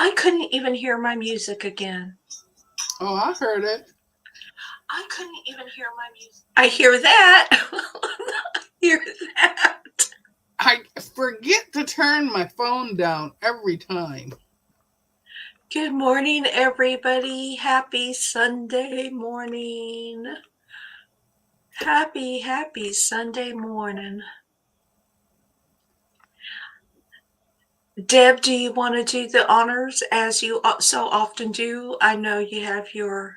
I couldn't even hear my music again. Oh, I heard it. I couldn't even hear my music. I hear that. I hear that. I forget to turn my phone down every time. Good morning, everybody. Happy Sunday morning. Happy Sunday morning. Deb, do you want to do the honors as you so often do? I know you have your...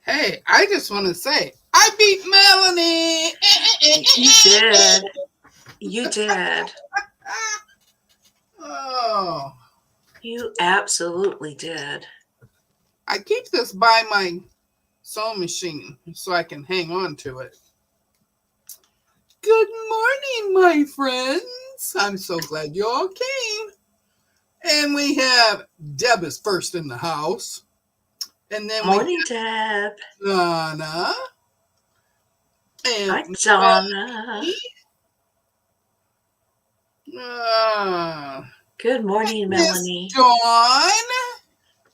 Hey, I just want to say, I beat Melanie. You did. You did. Oh, You absolutely did. I keep this by my sewing machine so I can hang on to it. Good morning, my friends. I'm so glad you all came. And we have Deb is first in the house. And then Morning, Deb. we have Donna. And Hi, Donna. Good morning, Melanie.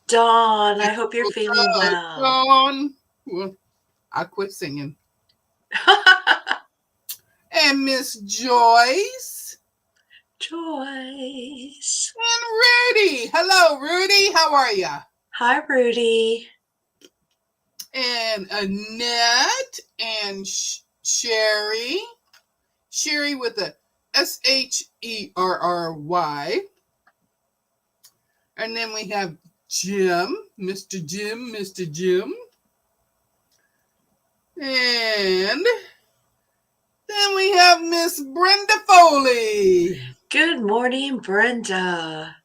Dawn, I hope you're feeling well. Dawn. Well, I quit singing. And Miss Joyce. Joyce. And Rudy. Hello, Rudy. How are you? Hi, Rudy. And Annette and Sherry. Sherry with a Sherry. And then we have Jim, Mr. Jim. And then we have Miss Brenda Foley. Good morning, Brenda.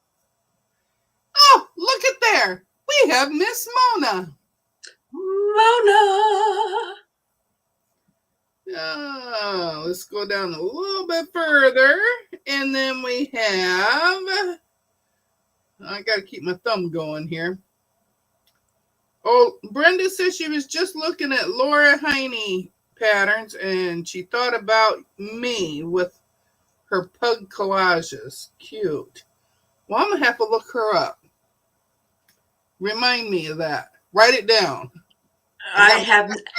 Oh, look at there. We have Miss Mona. Oh, let's go down a little bit further. And then we have... I got to keep my thumb going here. Oh, Brenda says she was just looking at Laura Heine patterns and she thought about me with her pug collages. Cute. Well, I'm going to have to look her up. Remind me of that. Write it down. I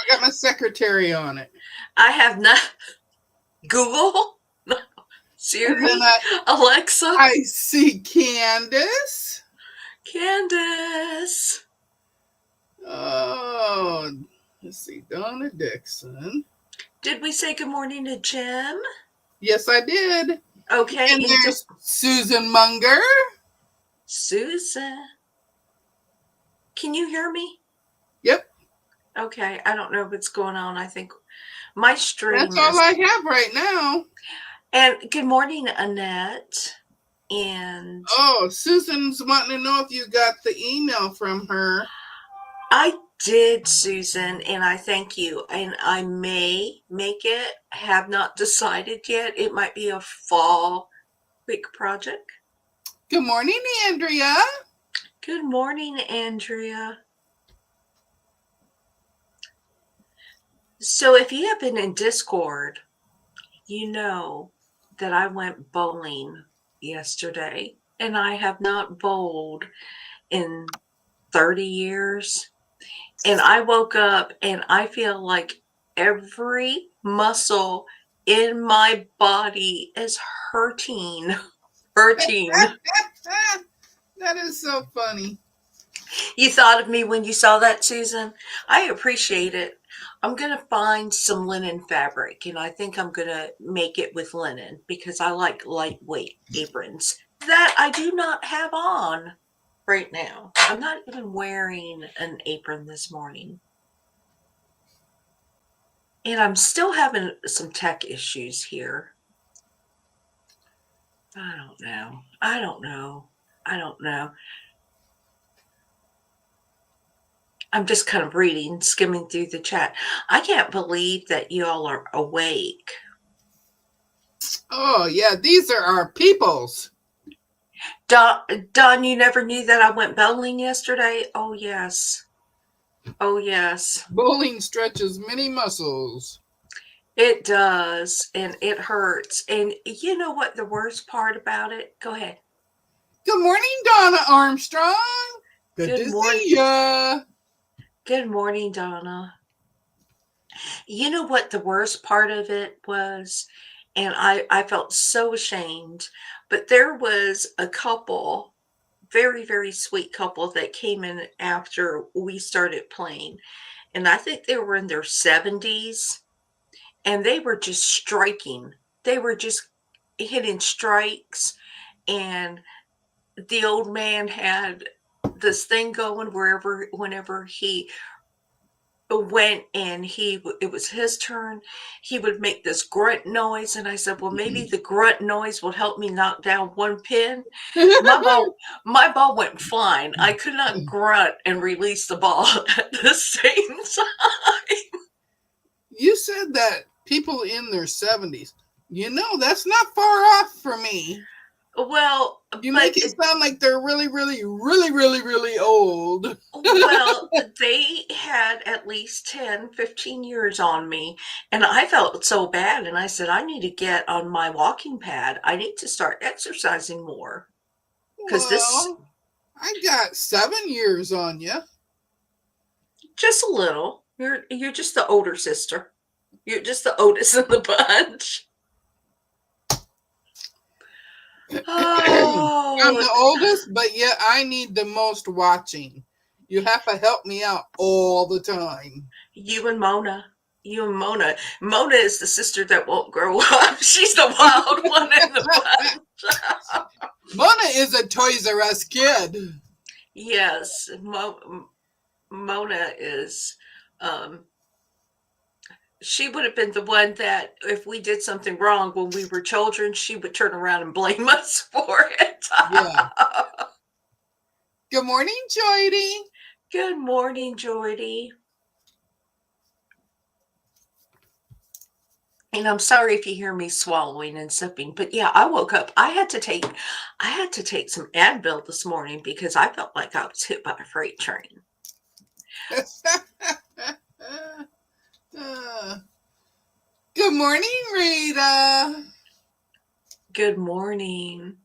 got my secretary on it. I have not. Google? Siri? Alexa? I see Candace. Oh, let's see. Donna Dixon. Did we say good morning to Jim? Yes, I did. Okay. And there's Susan Munger. Susan. Can you hear me? Yep. Okay. I don't know what's going on. I think my stream. That's all I have right now. And good morning, Annette. And Susan's wanting to know if you got the email from her. I did, Susan, and I thank you. And I may make it. Have not decided yet. It might be a fall quick project. Good morning, Andrea. Good morning, Andrea. So if you have been in Discord, you know that I went bowling yesterday, and I have not bowled in 30 years. And I woke up and I feel like every muscle in my body is hurting. That is so funny. You thought of me when you saw that, Susan? I appreciate it. I'm going to find some linen fabric, and I think I'm going to make it with linen because I like lightweight aprons that I do not have on right now. I'm not even wearing an apron this morning. And I'm still having some tech issues here. I don't know. I'm just kind of reading, skimming through the chat. I can't believe that you all are awake. Oh, yeah, these are our peoples. Don, you never knew that I went bowling yesterday? Oh, yes. Bowling stretches many muscles. It does, and it hurts. And you know what the worst part about it? Go ahead. Good morning, Donna Armstrong. Good Good to morning. see ya. Good morning, Donna. You know what the worst part of it was? And I felt so ashamed, but there was a couple, very, very sweet couple that came in after we started playing. And I think they were in their 70s and they were just striking. They were just hitting strikes. And the old man had this thing going whenever he went and it was his turn, he would make this grunt noise, and I said, well, maybe the grunt noise will help me knock down one pin. My ball went flying. I could not grunt and release the ball at the same time. You said that people in their 70s. You know, that's not far off for me. Well, You but make it sound like they're really, really, really, really, really old. well, they had at least 10, 15 years on me, and I felt so bad, and I said, I need to get on my walking pad. I need to start exercising more because this Well, I got 7 years on you. just a little. You're just the older sister. You're just the oldest in the bunch. I'm Oh, the oldest, but yet I need the most watching. You have to help me out all the time. you and Mona. You and Mona. Mona is the sister that won't grow up. She's the wild one in the bunch. Mona is a Toys R Us kid. Yes, Mona is. Um, she would have been the one that, if we did something wrong when we were children, she would turn around and blame us for it. Yeah. Good morning, Joydy. Good morning, Jordy. And I'm sorry if you hear me swallowing and sipping, but yeah, I woke up. I had to take some Advil this morning because I felt like I was hit by a freight train. Good morning, Rita. Good morning.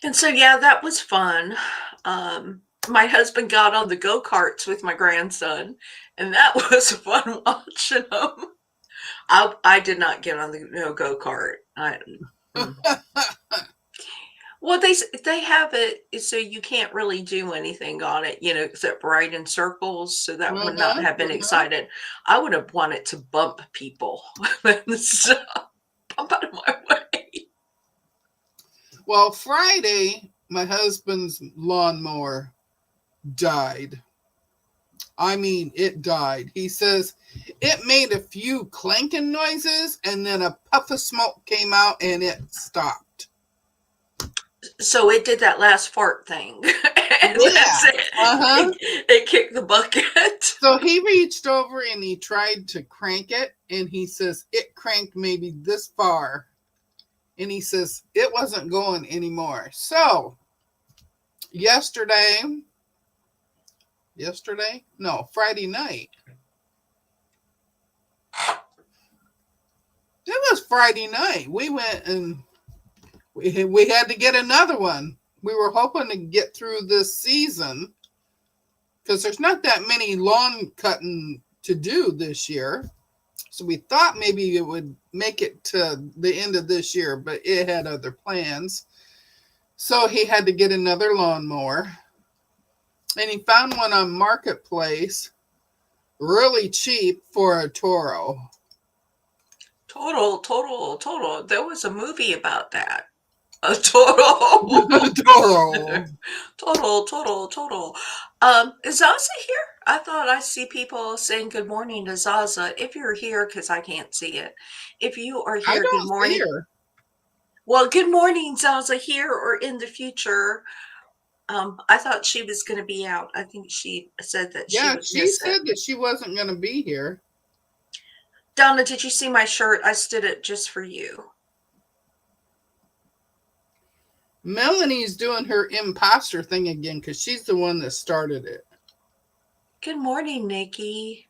And so yeah, that was fun. My husband got on the go-karts with my grandson, and that was fun watching him. I did not get on the go-kart. Well, they have it so you can't really do anything on it, except ride in circles. So that would not have been excited. I would have wanted to bump people. So, bump out of my way. Well, Friday, my husband's lawnmower died. I mean, it died. He says it made a few clanking noises and then a puff of smoke came out and it stopped. So it did that last fart thing. And that's it. Uh-huh. It kicked the bucket. So he reached over and he tried to crank it, and he says it cranked maybe this far. And he says it wasn't going anymore. So Friday night. It was Friday night. We went and we had to get another one. We were hoping to get through this season because there's not that many lawn cutting to do this year. So we thought maybe it would make it to the end of this year, but it had other plans. So he had to get another lawnmower. And he found one on Marketplace really cheap for a Toro. Total. There was a movie about that. A total. Toro. Total. Is Zaza here? I thought I see people saying good morning to Zaza. If you're here, because I can't see it. If you are I here, good don't morning. see her. Well, good morning, Zaza, here or in the future. I thought she was going to be out. I think she said that she would She miss said it. that she wasn't going to be here. Donna, did you see my shirt? I stood it just for you. Melanie's doing her imposter thing again because she's the one that started it. Good morning, Nikki.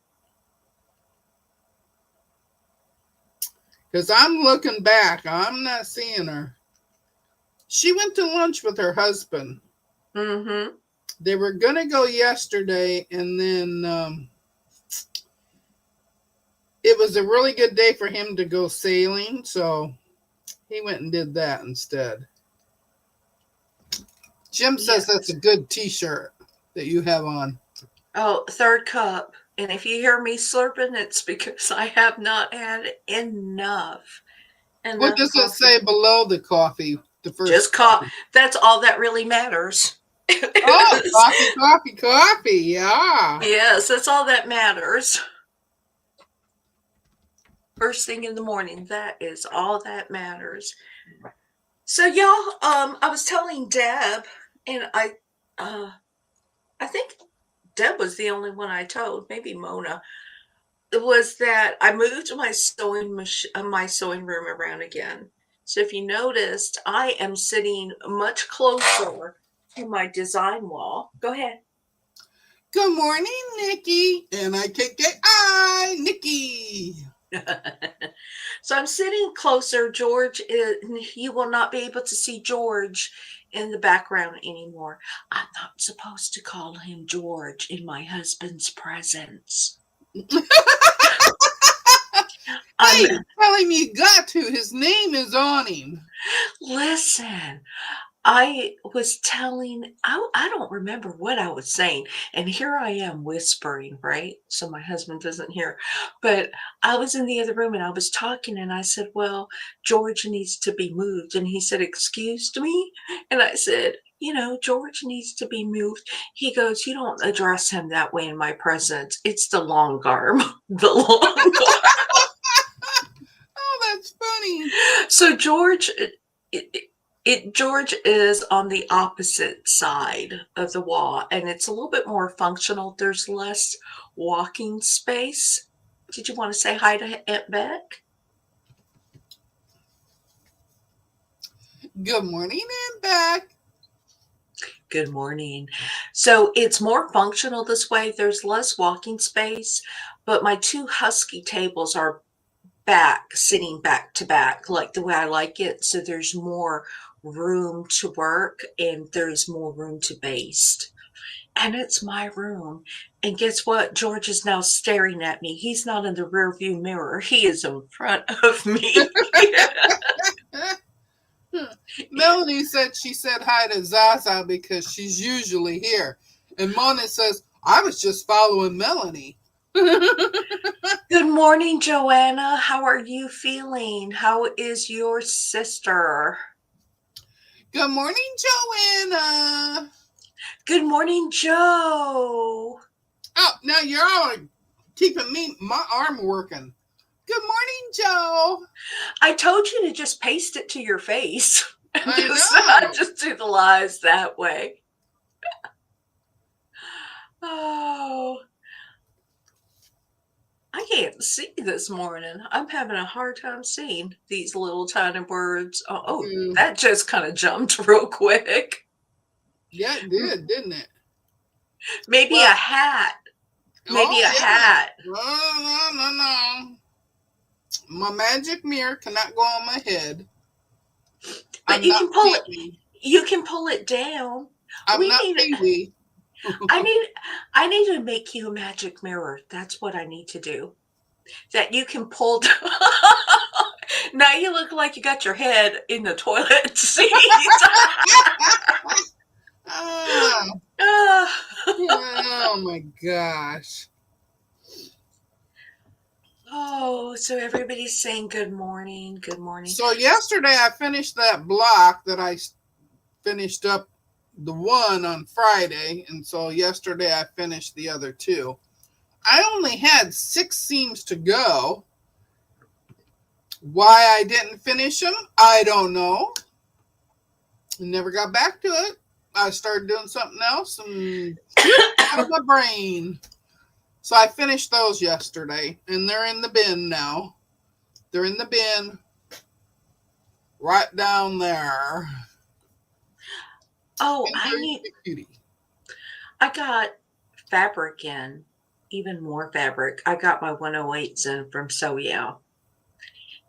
Because I'm looking back, I'm not seeing her. She went to lunch with her husband. Mm-hmm. They were going to go yesterday, and then it was a really good day for him to go sailing, so he went and did that instead. Jim says that's Yes. a good t-shirt that you have on. Oh, third cup. And if you hear me slurping, it's because I have not had What enough does it coffee. say below the coffee? The first Just coffee. that's all that really matters. Oh, coffee, coffee, coffee. Yeah. Yes, that's all that matters. First thing in the morning, that is all that matters. So y'all, I was telling Deb, and I think Deb was the only one I told, maybe Mona, was that I moved my sewing room around again. So if you noticed, I am sitting much closer to my design wall. Go ahead. Good morning, Nikki. Nikki. Nikki. So I'm sitting closer. You will not be able to see George in the background anymore. I'm not supposed to call him George in my husband's presence. I'm Hey, tell him you got to. His name is on him. Listen, I was telling, I don't remember what I was saying. And here I am whispering, right? So my husband doesn't hear. But I was in the other room and I was talking and I said, well, George needs to be moved. And he said, excuse me? And I said, George needs to be moved. He goes, you don't address him that way in my presence. It's the long arm. The long Oh, that's funny. So George, George is on the opposite side of the wall, and it's a little bit more functional. There's less walking space. Did you want to say hi to Aunt Beck? Good morning, and back. Good morning. So it's more functional this way. There's less walking space, but my two husky tables are sitting back to back, like the way I like it. So there's more room to work and there's more room to baste. And it's my room. And guess what? George is now staring at me. He's not in the rear view mirror. He is in front of me. Melanie said she said hi to Zaza because she's usually here. And Mona says, I was just following Melanie. Good morning, Joanna. How are you feeling? How is your sister? Good morning, Joanna. Good morning, Joe. Oh, now you're all keeping my arm working. Good morning, Joe. I told you to just paste it to your face. I I know. just do the lies that way. Oh, I can't see this morning. I'm having a hard time seeing these little tiny birds. That just kind of jumped real quick. Yeah, it did, didn't it? Maybe Well, a hat. Maybe oh, a yeah. hat. No. My magic mirror cannot go on my head. But I'm you not can pull it. Pee-wee. You can pull it down. I'm We not need. Pee-wee. I need. I need to make you a magic mirror. That's what I need to do. That you can pull. Now you look like you got your head in the toilet seat. Ah, oh my gosh. Oh, so everybody's saying good morning. Good morning. So yesterday I finished that block that I finished up the one on Friday, and so yesterday I finished the other two. I only had 6 seams to go. Why I didn't finish them, I don't know. Never got back to it. I started doing something else and out of my brain. So I finished those yesterday, and they're in the bin now. They're in the bin right down there. Oh, Cutie. I got fabric in, even more fabric. I got my 108s in from So Yeah.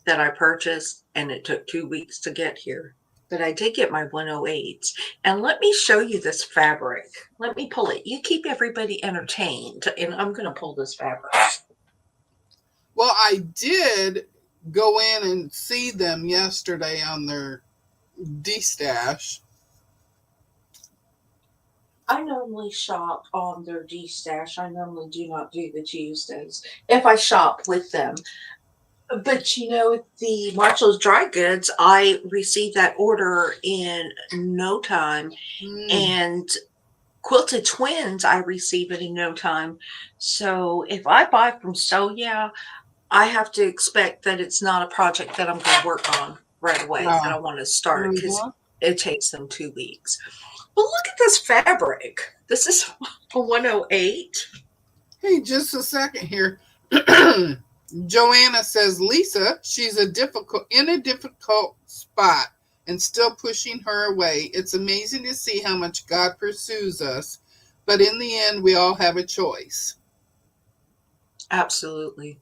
that I purchased, and it took 2 weeks to get here. But I did get my 108s. And let me show you this fabric. Let me pull it. You keep everybody entertained, and I'm going to pull this fabric. Well, I did go in and see them yesterday on their D-stash. I normally shop on their D-stash. I normally do not do the Tuesdays if I shop with them. But you know, the Marshall's Dry Goods, I received that order in no time. Mm, And Quilted Twins, I receive it in no time. So if I buy from So Yeah, I have to expect that it's not a project that I'm going to work on right away, that yeah. I want to start, because Mhm. it takes them 2 weeks. But look at this fabric. This is a 108. Hey, just a second here. Joanna says, Lisa, she's in a difficult spot and still pushing her away. It's amazing to see how much God pursues us, but in the end, we all have a choice. Absolutely.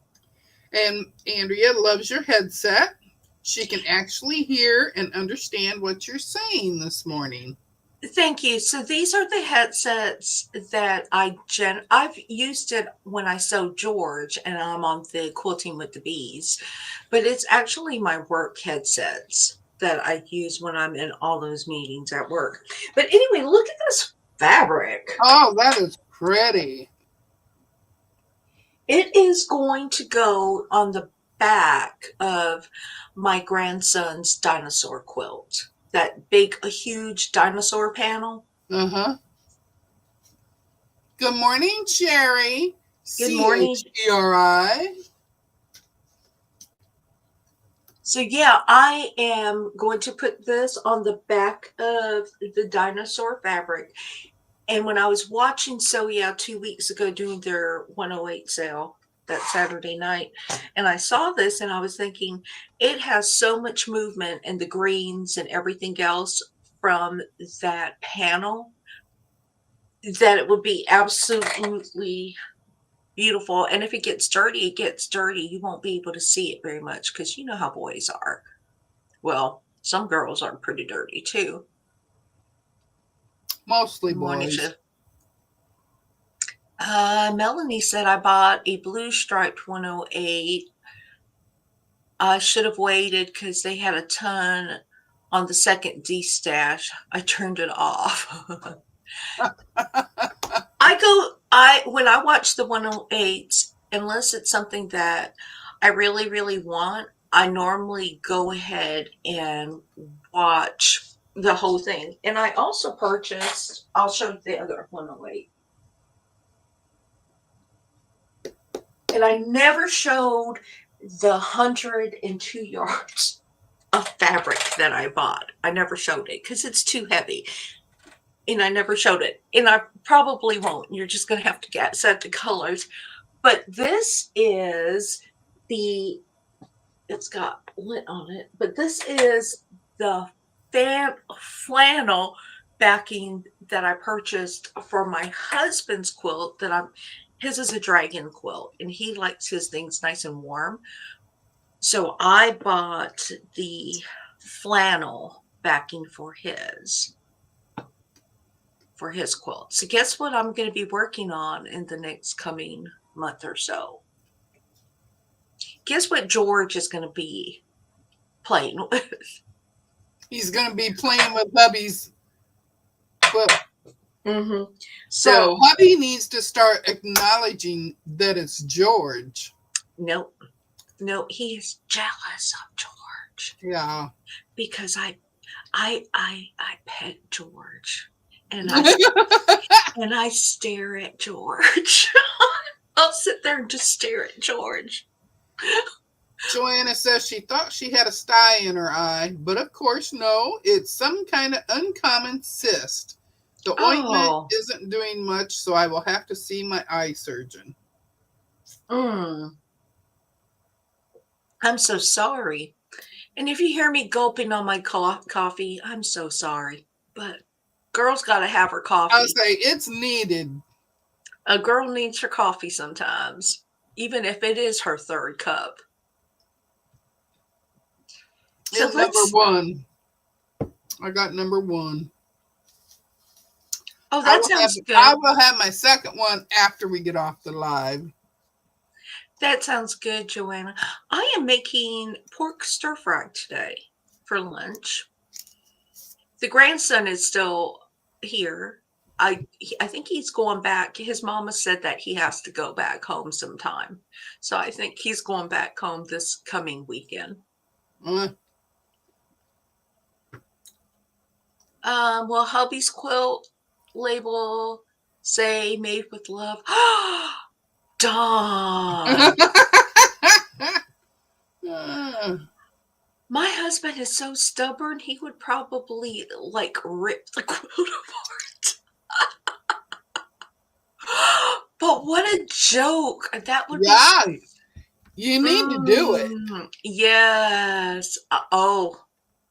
And Andrea loves your headset. She can actually hear and understand what you're saying this morning. Thank you. So these are the headsets that I've used it when I sew George and I'm on the Quilting with the Bees, but it's actually my work headsets that I use when I'm in all those meetings at work. But anyway, look at this fabric. Oh, that is pretty. It is going to go on the back of my grandson's dinosaur quilt. That big, a huge dinosaur panel. Uh-huh. Good morning, Cherry. Good morning. Cheri. So yeah, I am going to put this on the back of the dinosaur fabric. And when I was watching So Yeah 2 weeks ago doing their 108 sale that Saturday night, and I saw this and I was thinking, it has so much movement and the greens and everything else from that panel that it would be absolutely beautiful. And if it gets dirty, it gets dirty. You won't be able to see it very much because you know how boys are. Well, some girls are pretty dirty too. Mostly Good morning, boys. Shiv. Melanie said I bought a blue striped 108. I should have waited because they had a ton on the second D stash. I turned it off. I when I watch the 108s, unless it's something that I really, really want, I normally go ahead and watch the whole thing. And I also purchased, I'll show you the other 108. And I never showed the 102 yards of fabric that I bought. I never showed it because it's too heavy. And I never showed it. And I probably won't. You're just going to have to set the colors. But this is the, it's got lint on it, but this is the flannel backing that I purchased for my husband's quilt his is a dragon quilt and he likes his things nice and warm. So I bought the flannel backing for his quilt. So guess what I'm going to be working on in the next coming month or so? Guess what George is going to be playing with? He's going to be playing with hubby's quilt. Mm-hmm. So So hubby needs to start acknowledging that it's George. nope, no, he is jealous of George Yeah. because I pet George and I stare at George. I'll sit there and just stare at George. Joanna says she thought she had a sty in her eye, but of course, no, it's some kind of uncommon cyst. The ointment Oh, isn't doing much, so I will have to see my eye surgeon. I'm so sorry. And if you hear me gulping on my coffee, I'm so sorry. But girl's got to have her I'll coffee. say it's needed. A girl needs her coffee sometimes, even if it is her third cup. So In number let's. one, I got number one. Oh, I that will have sounds I good. will have my second one after we get off the live. That sounds good, Joanna. I am making pork stir fry today for lunch. The grandson is still here. I think he's going back. His mama said that he has to go back home sometime. So I think he's going back home this coming weekend. Uh, Will hubby's quilt label say made with love? Dawn. My husband is so stubborn, he would probably like rip the quilt apart. But what a joke. That would be. yeah, you need to do it. Yes. Oh,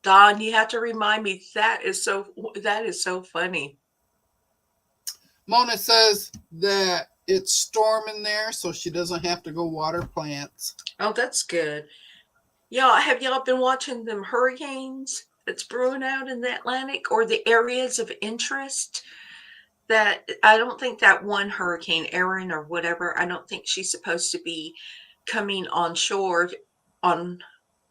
Don, you have to remind me. That is so funny. Mona says that it's storming there, so she doesn't have to go water plants. Oh, that's good. Have y'all been watching them hurricanes that's brewing out in the Atlantic or the areas of interest? That I don't think that one hurricane, Erin or whatever, I don't think she's supposed to be coming on shore on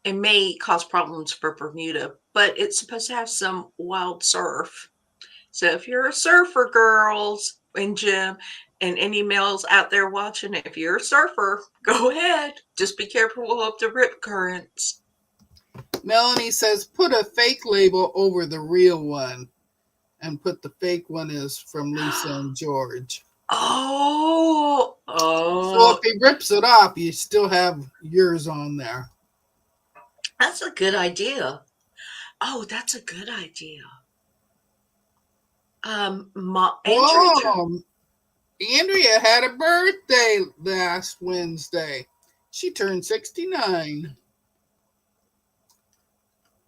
it may cause problems for Bermuda, but it's supposed to have some wild surf. So if you're a surfer, girls and Jim, and any males out there watching, if you're a surfer, go ahead. Just be careful of the rip currents. Melanie says put a fake label over the real one, and put the fake one is from Lisa and George. Oh, So if oh, he rips it off, you still have yours on there. that's a good idea. Oh, that's a good idea. Andrea, Whoa, Andrea had a birthday last Wednesday. She turned 69.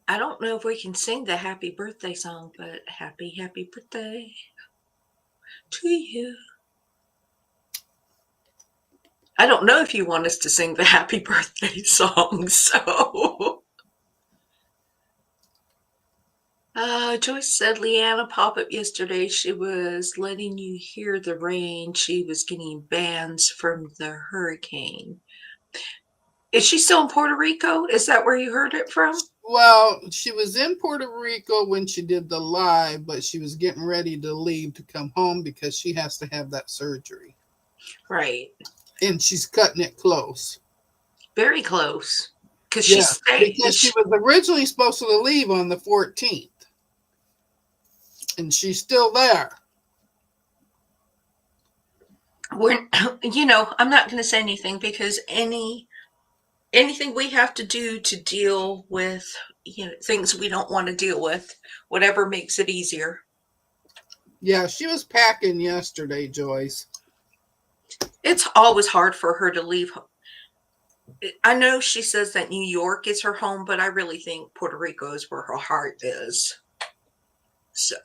I don't know if we can sing the happy birthday song, but happy, happy birthday to you. I don't know if you want us to sing the happy birthday song, so. Joyce said Leanna pop up yesterday. She was letting you hear the rain. She was getting bands from the hurricane. Is she still in Puerto Rico? Is that where you heard it from? Well, she was in Puerto Rico when she did the live, but she was getting ready to leave to come home because she has to have that surgery. Right. And she's cutting it close. Very close. Because she Yeah, stayed. because she was originally supposed to leave on the 14th. And she's still there. I'm not going to say anything because anything we have to do to deal with things we don't want to deal with, whatever makes it easier. Yeah, she was packing yesterday, Joyce. It's always hard for her to leave. I know she says that New York is her home, but I really think Puerto Rico is where her heart is. So,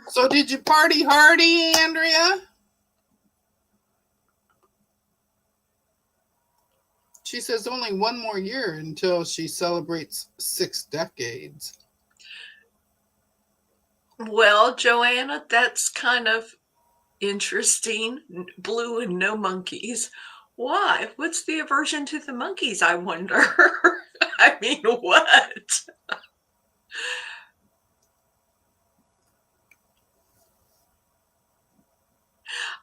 So did you party hardy, Andrea? She says only one more year until she celebrates 6 decades. well, Joanna, that's kind of interesting. Blue and no monkeys. Why? What's the aversion to the monkeys, I wonder? I mean, what?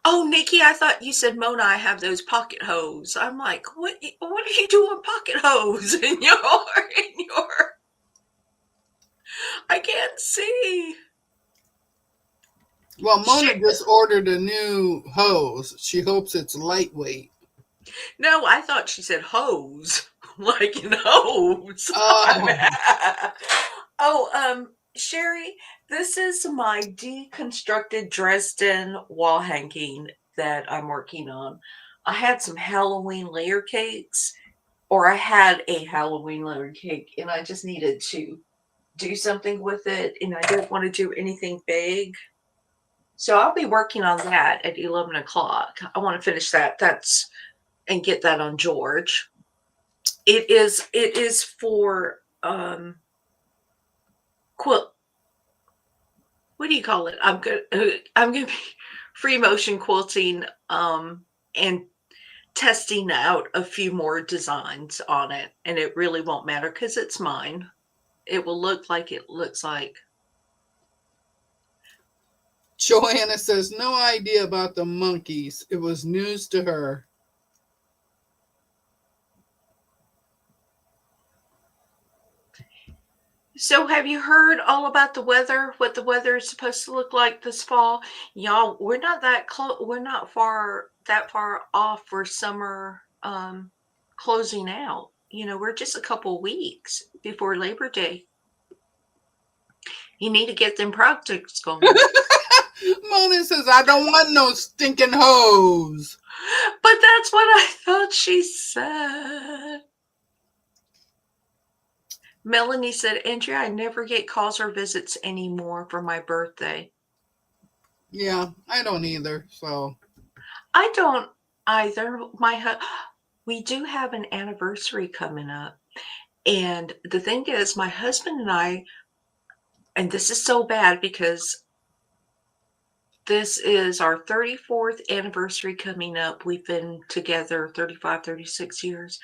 Oh, Nikki, I thought you said Mona, I have those pocket hose. I'm like, what are you doing pocket hose in your I can't see. Well, Mona Shit. just ordered a new hose. She hopes it's lightweight. No, I thought she said hose. Like in hose. Oh, Sherry, this is my deconstructed Dresden wall hanging that I'm working on. I had some Halloween layer cakes, or I had a Halloween layer cake, and I just needed to do something with it, and I didn't want to do anything big. So I'll be working on that at 11 o'clock. I want to finish that. And get that on George. It is for quilt. What do you call it? I'm gonna be free motion quilting, and testing out a few more designs on it, and it really won't matter because it's mine. It will look like it looks like. Joanna says, no idea about the monkeys. It was news to her. So have you heard all about the weather? What the weather is supposed to look like this fall? Y'all, we're not that close. We're not that far off for summer closing out. We're just a couple weeks before Labor Day. You need to get them projects going. Mona says, I don't want no stinking hose. But that's what I thought she said. Melanie said, Andrea, I never get calls or visits anymore for my birthday. Yeah, I don't either. So I don't either. We do have an anniversary coming up. And the thing is, my husband and I, and this is so bad because this is our 34th anniversary coming up. We've been together 35, 36 years.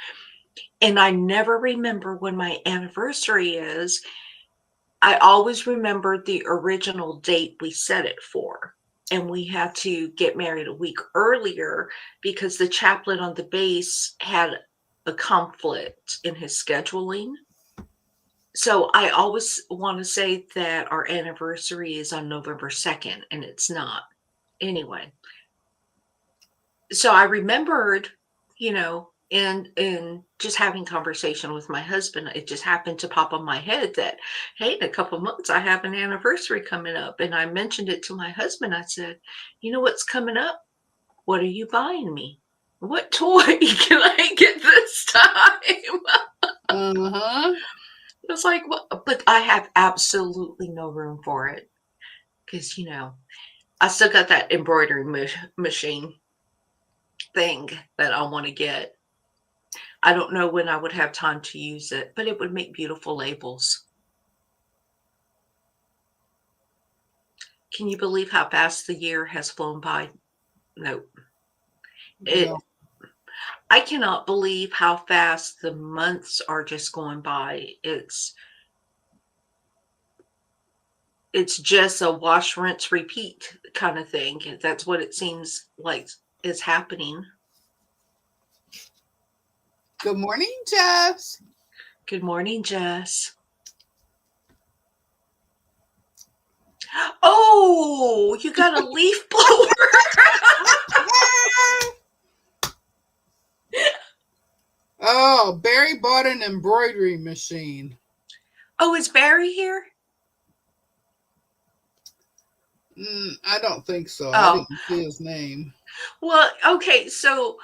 And I never remember when my anniversary is. I always remember the original date we set it for. And we had to get married a week earlier because the chaplain on the base had a conflict in his scheduling. So I always want to say that our anniversary is on November 2nd, and it's not. Anyway, so I remembered, in just having conversation with my husband, it just happened to pop on my head that, hey, in a couple months I have an anniversary coming up. And I mentioned it to my husband. I said, you know what's coming up? What are you buying me? What toy can I get this time? uh-huh. It was like, well, but I have absolutely no room for it because, I still got that embroidery machine thing that I want to get. I don't know when I would have time to use it, but it would make beautiful labels. Can you believe how fast the year has flown by? No. No. I cannot believe how fast the months are just going by. It's just a wash, rinse, repeat kind of thing. That's what it seems like is happening. Good morning, Jess. Good morning, Jess. Oh, you got a leaf blower. Oh, Barry bought an embroidery machine. Oh, is Barry here? I don't think so. I Oh, didn't see his name. well, okay. So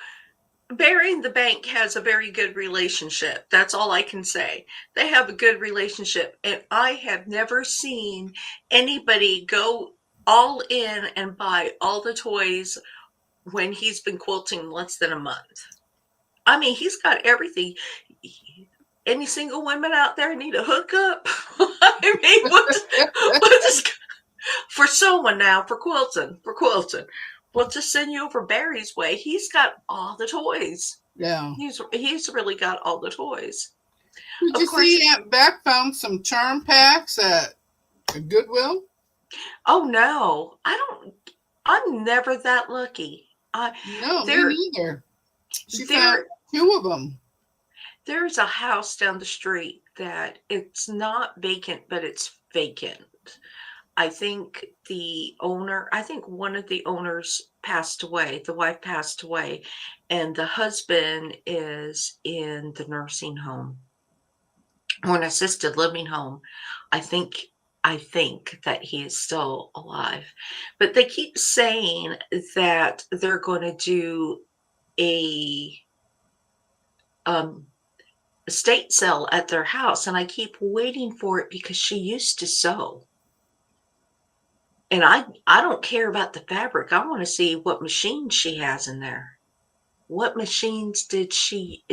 Barry and the bank has a very good relationship. That's all I can say. They have a good relationship. And I have never seen anybody go all in and buy all the toys when he's been quilting less than a month. I mean, he's got everything. Any single women out there need a hookup? I mean, what is for someone now for quilting? We'll just send you over Barry's way. He's got all the toys. Yeah. He's really got all the toys. Did Of you course. see Aunt Beck found some charm packs at Goodwill? Oh no, I'm never that lucky. No, me There, neither. She found there, 2 of them. there's a house down the street that it's not vacant, but it's vacant. I think one of the owners passed away. The wife passed away, and the husband is in the nursing home or an assisted living home. I think I think that he is still alive. But they keep saying that they're going to do a um estate sale at their house, and I keep waiting for it because she used to sew. And I don't care about the fabric. I want to see what machine she has in there. what machines did she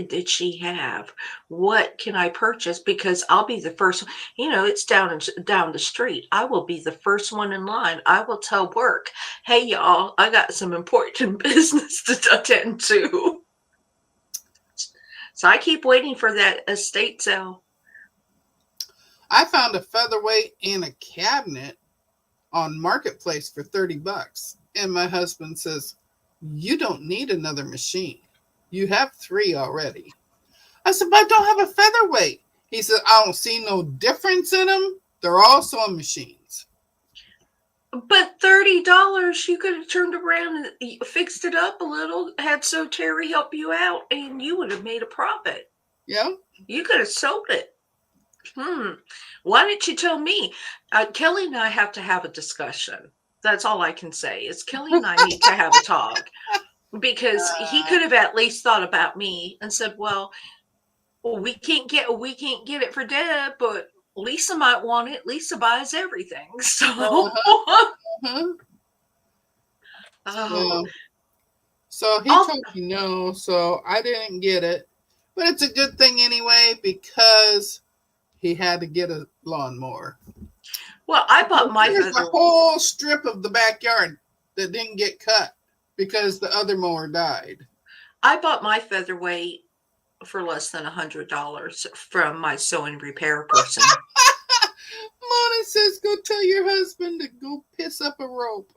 have? What can I purchase? Because I'll be the first. It's down the street. I will be the first one in line. I will tell work, "Hey, y'all, I got some important business to attend to." So I keep waiting for that estate sale. I found a featherweight and a cabinet on Marketplace for $30. And my husband says, "You don't need another machine. You have three already." I said, "But I don't have a featherweight." He said, "I don't see no difference in them. They're all sewing machines." But $30, you could have turned around and fixed it up a little, had So Terry help you out, and you would have made a profit. Yeah. You could have sold it. Why didn't you tell me? Kelly and I have to have a discussion. That's all I can say is Kelly and I need to have a talk, because he could have at least thought about me and said, "Well, we can't get it for Deb, but Lisa might want it. Lisa buys everything." So, Uh-huh. Uh-huh. oh, So, so he I'll told me no, so I didn't get it. But it's a good thing anyway because he had to get a lawnmower. well, I bought my There's a feather. whole strip of the backyard that didn't get cut because the other mower died. I bought my featherweight for less than $100 from my sewing repair person. Mona says, "Go tell your husband to go piss up a rope."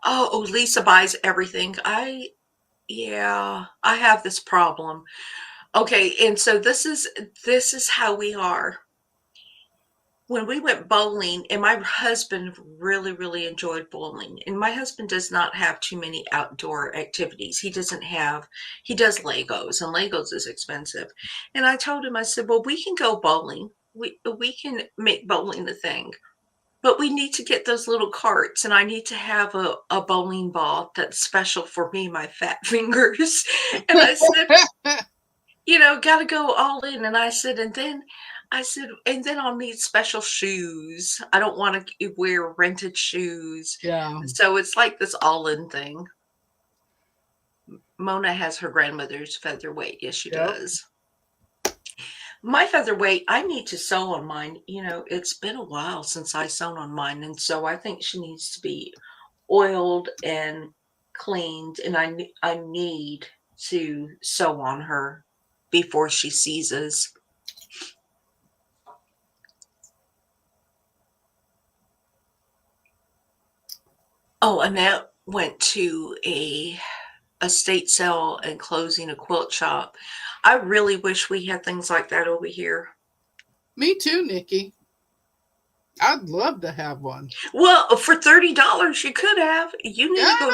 Oh, Lisa buys everything. Yeah, I have this problem. Okay, and so this is how we are. When we went bowling, and my husband really, really enjoyed bowling, and my husband does not have too many outdoor activities. He does Legos, and Legos is expensive. And I told him, I said, "Well, we can go bowling. We can make bowling a thing. But we need to get those little carts, and I need to have a bowling ball that's special for me, my fat fingers." And I said, "Gotta go all in." And I said, "I'll need special shoes. I don't want to wear rented shoes." Yeah. So it's like this all in thing. Mona has her grandmother's featherweight. Yes, she Yep. does. My featherweight, I need to sew on mine. It's been a while since I sewn on mine. And so I think she needs to be oiled and cleaned. And I need to sew on her before she seizes. Oh, Annette went to a estate sale and closing a quilt shop. I really wish we had things like that over here. Me too, Nikki. I'd love to have one. Well, for $30, you could have. Yeah, I know.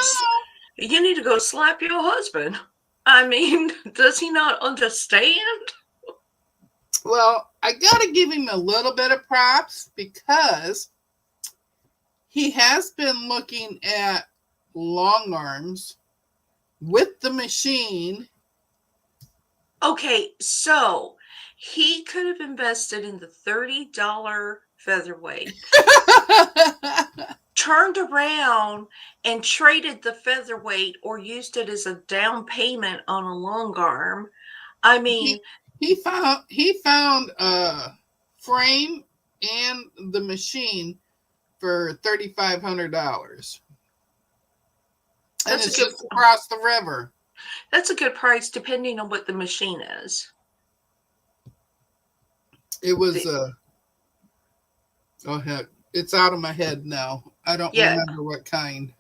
You need to go slap your husband. I mean, does he not understand? Well, I gotta give him a little bit of props because he has been looking at long arms with the machine. Okay, so he could have invested in the $30 featherweight, turned around and traded the featherweight or used it as a down payment on a long arm. I mean, he he found a frame and the machine for $3,500, and that's a it's good just across the river. that's a good price depending on what the machine is. It was The, oh heck, it's out of my head now. I don't yeah. remember what kind.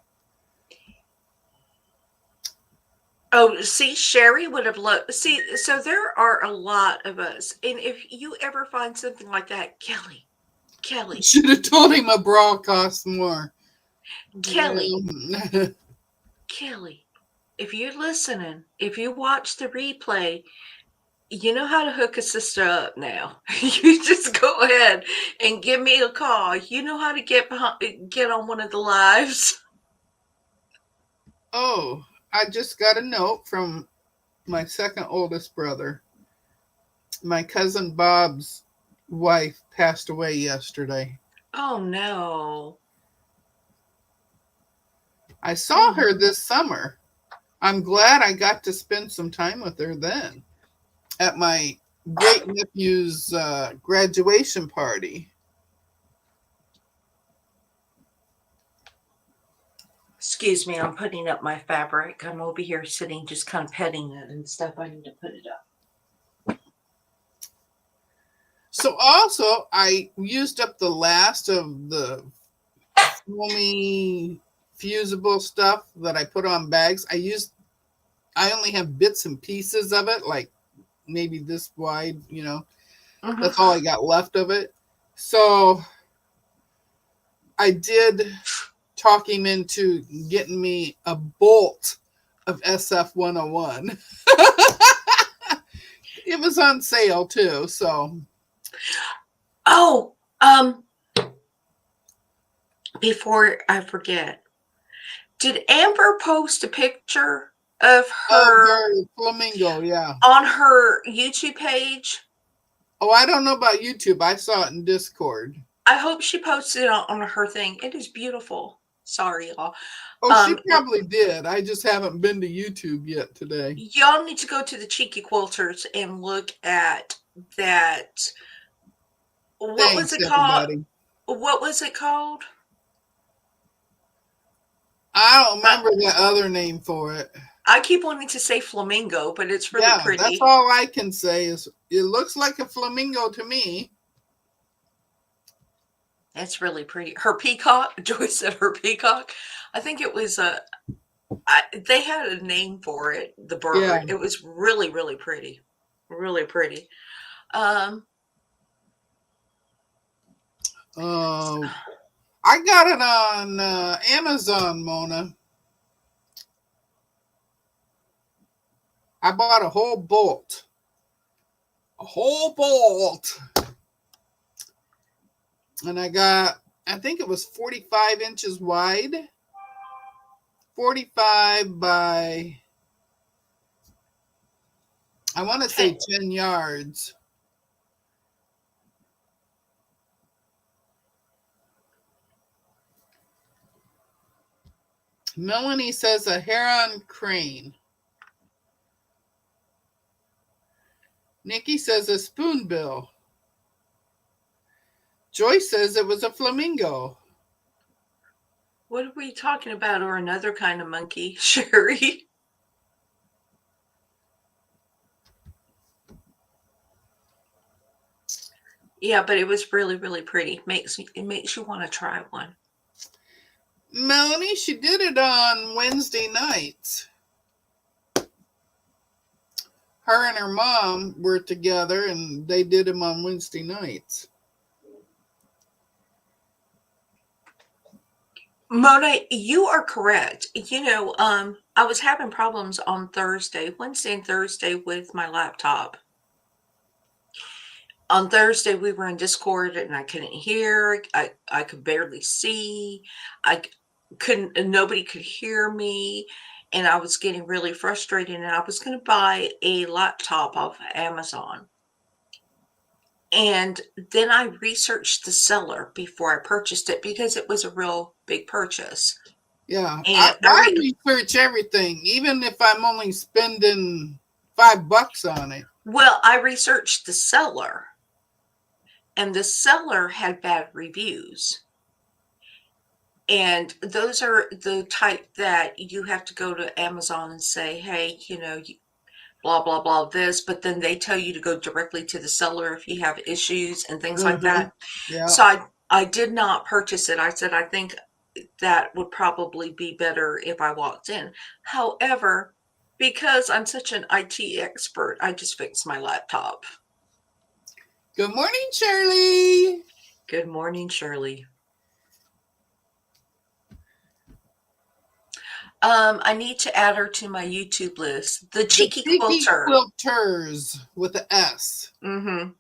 Oh, see, Sherry would have loved. See, so there are a lot of us, and if you ever find something like that, Kelly, Should have told him a bra costs more. Kelly, Yeah. Kelly, if you're listening, if you watch the replay, you know how to hook a sister up now. You just go ahead and give me a call. You know how to get on one of the lives. Oh, I just got a note from my second oldest brother. My cousin Bob's wife passed away yesterday. Oh no. I saw her Mhm. this summer. I'm glad I got to spend some time with her then at my great nephew's graduation party. Excuse me, I'm putting up my fabric. I'm over here sitting just kind of petting it and stuff. I need to put it up. So also, I used up the last of the foamy fusible stuff that I put on bags. I only have bits and pieces of it, like maybe this wide, Mhm. that's all I got left of it. So I did talk him into getting me a bolt of SF 101. It was on sale too, so Oh, before I forget, did Amber post a picture of of her her flamingo, yeah. on her YouTube page? Oh, I don't know about YouTube. I saw it in Discord. I hope she posted it on her thing. It is beautiful. Sorry, y'all. Oh, she Um, probably did. I just haven't been to YouTube yet today. y'all need to go to the Cheeky Quilters and look at that. What was Thanks, it called? everybody. What was it called? I don't Uh, remember the other name for it. I keep wanting to say flamingo, but it's really Yeah, that's pretty. all I can say is it looks like a flamingo to me. It's really pretty. Her peacock, Joyce said her peacock. I think it was they had a name for it, the Yeah. bird. It was really, really pretty. Really pretty. Um, Uh, I got it on Amazon, Mona. I bought a whole bolt. A whole bolt. And I think it was 45 inches wide. 45 by, I want to say 10 yards. Melanie says a heron crane. Nikki says a spoonbill. Joyce says it was a flamingo. what are we talking about? Or another kind of monkey, Sherry? Yeah, but it was really, really pretty. It makes you want to try one. Melanie, she did it on Wednesday nights. Her and her mom were together and they did them on Wednesday nights. Mona, you are correct. I was having problems on Wednesday and Thursday with my laptop. On Thursday, we were in Discord and I couldn't hear. I could barely see. I couldn't, and nobody could hear me. And I was getting really frustrated. And I was going to buy a laptop off Amazon. And then I researched the seller before I purchased it because it was a real big purchase. Yeah, And I research everything, even if I'm only spending $5 on it. well, I researched the seller, and the seller had bad reviews. And those are the type that you have to go to Amazon and say, hey, blah, blah, blah, this, but then they tell you to go directly to the seller if you have issues and things like Mm-hmm. that. Yeah. So I did not purchase it. I said, I think that would probably be better if I walked in. However, because I'm such an IT expert, I just fixed my laptop. Good morning, Shirley. Good morning, Shirley. I need to add her to my YouTube list. The The Cheeky cheeky Quilter. quilters with an S. Mm-hmm.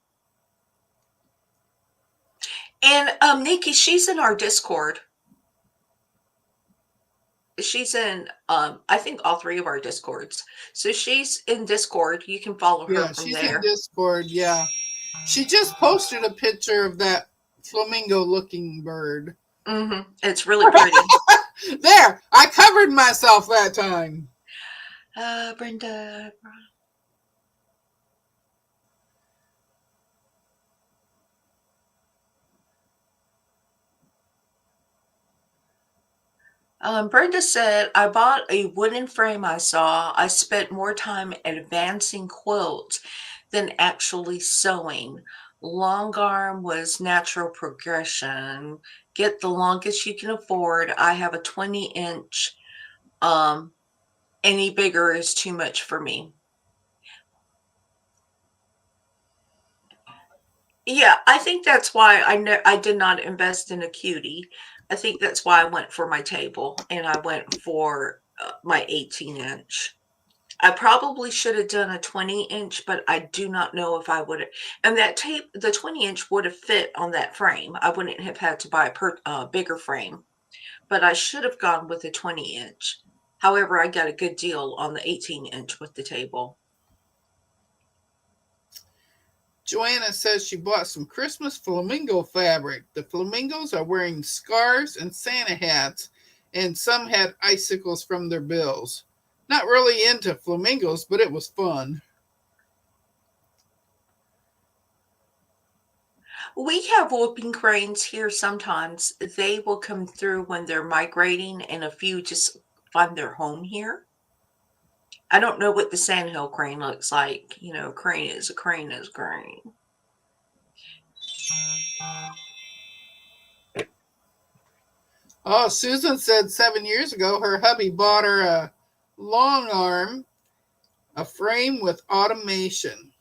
And Nikki, she's in our Discord. She's in I think all three of our Discords. So she's in Discord. You can follow her Yeah, from she's in there. Discord. Yeah. She just posted a picture of that flamingo looking bird. Mm-hmm. It's really pretty. There, I covered myself that time. Brenda. Brenda said, I bought a wooden frame I saw. I spent more time advancing quilts than actually sewing. Long arm was natural progression. Get the longest you can afford. I have a 20-inch. Um, any bigger is too much for me. Yeah, I think that's why I did not invest in a cutie. I think that's why I went for my table and I went for my 18-inch. I probably should have done a 20-inch, but I do not know if I would have. And that tape, the 20-inch would have fit on that frame. I wouldn't have had to buy a bigger frame, but I should have gone with a 20-inch. However, I got a good deal on the 18-inch with the table. Joanna says she bought some Christmas flamingo fabric. The flamingos are wearing scarves and Santa hats, and some had icicles from their bills. Not really into flamingos, but it was fun. We have whooping cranes here sometimes. They will come through when they're migrating, and a few just find their home here. I don't know what the sandhill crane looks like. You know, crane is a crane is a crane. Oh, Susan said 7 years ago her hubby bought her a long arm, a frame with automation.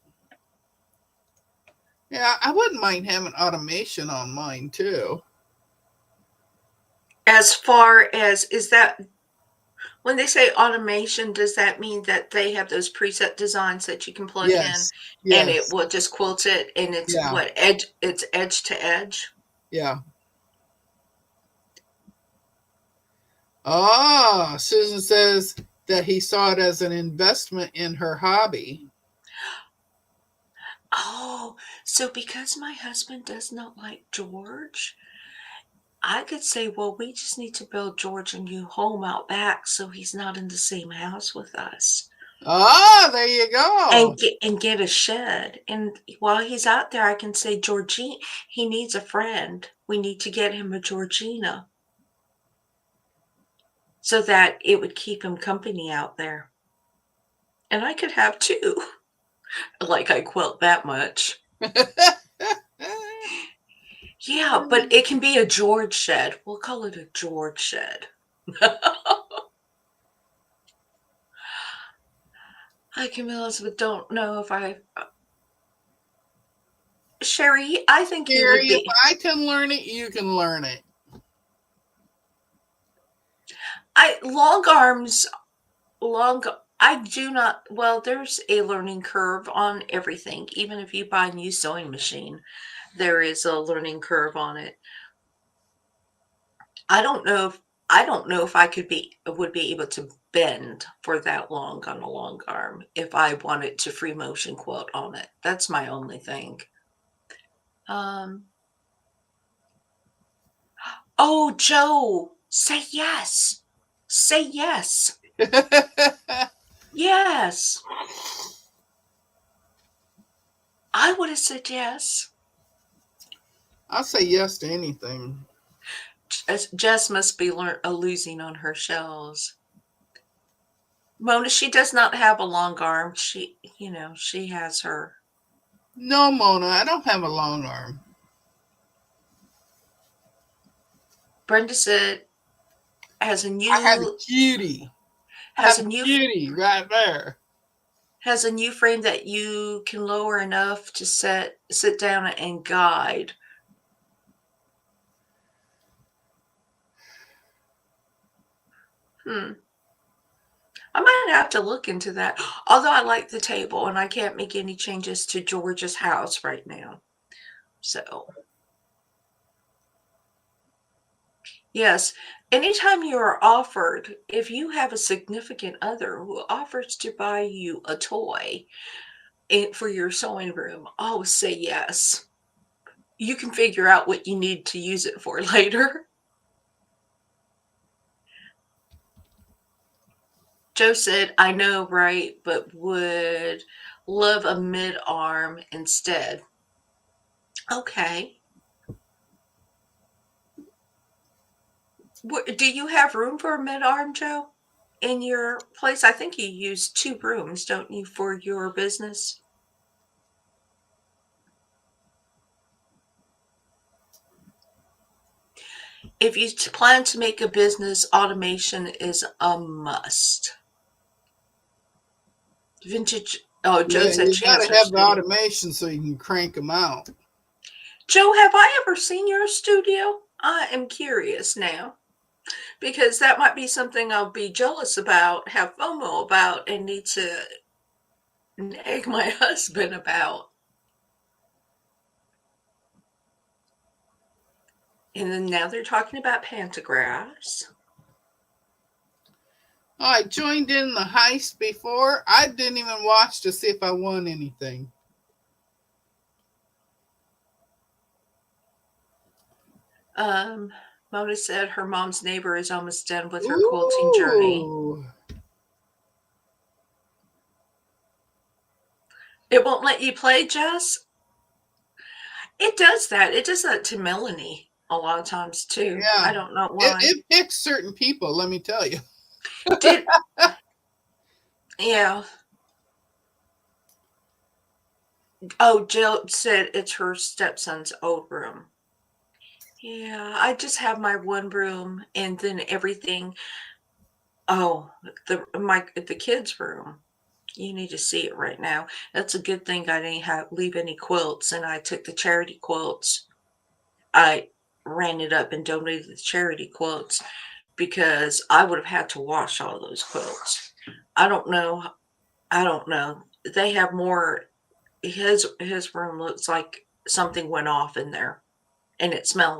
Yeah, I wouldn't mind having automation on mine too. As far as is that when they say automation, does that mean that they have those preset designs that you can plug in Yes, and it yes, will just quilt it and it's yeah, what edge it's edge to edge? yeah. Ah, Susan says that he saw it as an investment in her hobby. Oh, so because my husband does not like George, I could say, well, we just need to build George a new home out back so he's not in the same house with us. Ah, there you go. And get a shed. And while he's out there, I can say, Georgine, he needs a friend. We need to get him a Georgina so that it would keep him company out there. And I could have two. Like I quilt that much. Yeah, but it can be a George shed. We'll call it a George shed. Hi, Camilla Elizabeth. Don't know if I. Sherry, I think you would Gary, if be. I can learn it, you can learn it. Long arms, long. I do not. Well, there's a learning curve on everything. Even if you buy a new sewing machine, there is a learning curve on it. I don't know if I don't know if I would be able to bend for that long on a long arm if I wanted to free motion quilt on it. That's my only thing. Um, oh, Joe, say yes. Say yes. Yes. I would have said yes. I'll say yes to anything. Jess must be losing on her shells. Mona, she does not have a long arm. She has her. No, Mona, I don't have a long arm. Brenda said has a I have a new cutie. I has have a a new cutie right there. has a new frame that you can lower enough to sit down and guide. Hmm. I might have to look into that. Although I like the table and I can't make any changes to George's house right now. So, yes, anytime you are offered, if you have a significant other who offers to buy you a toy for your sewing room, always say yes. You can figure out what you need to use it for later. Joe said, I know, right, but would love a mid arm instead. Okay. Do you have room for a mid arm, Joe? In your place? I think you use 2 rooms, don't you, for your business? If you plan to make a business, automation is a must. Vintage. Oh, Joe Yeah, said you she got has to her have the studio. automation so you can crank them out. Joe, have I ever seen your studio? I am curious now because that might be something I'll be jealous about, have FOMO about, and need to nag my husband about. And then now they're talking about pantographs. I joined in the heist before. I didn't even watch to see if I won anything. Um, Mona said her mom's neighbor is almost done with her quilting journey. Ooh. It won't let you play, Jess? It does that. It does that to Melanie a lot of times too. Yeah. I don't know It, why. it picks certain people, let me tell you. Did yeah. Oh, Jill said it's her stepson's old room. Yeah, I just have my one room and then everything. Oh, the kids' room. You need to see it right now. That's a good thing I didn't leave any quilts, and I took the charity quilts. I ran it up and donated the charity quilts because I would have had to wash all those quilts. I don't know. I don't know. They have more. His room looks like something went off in there, and it smells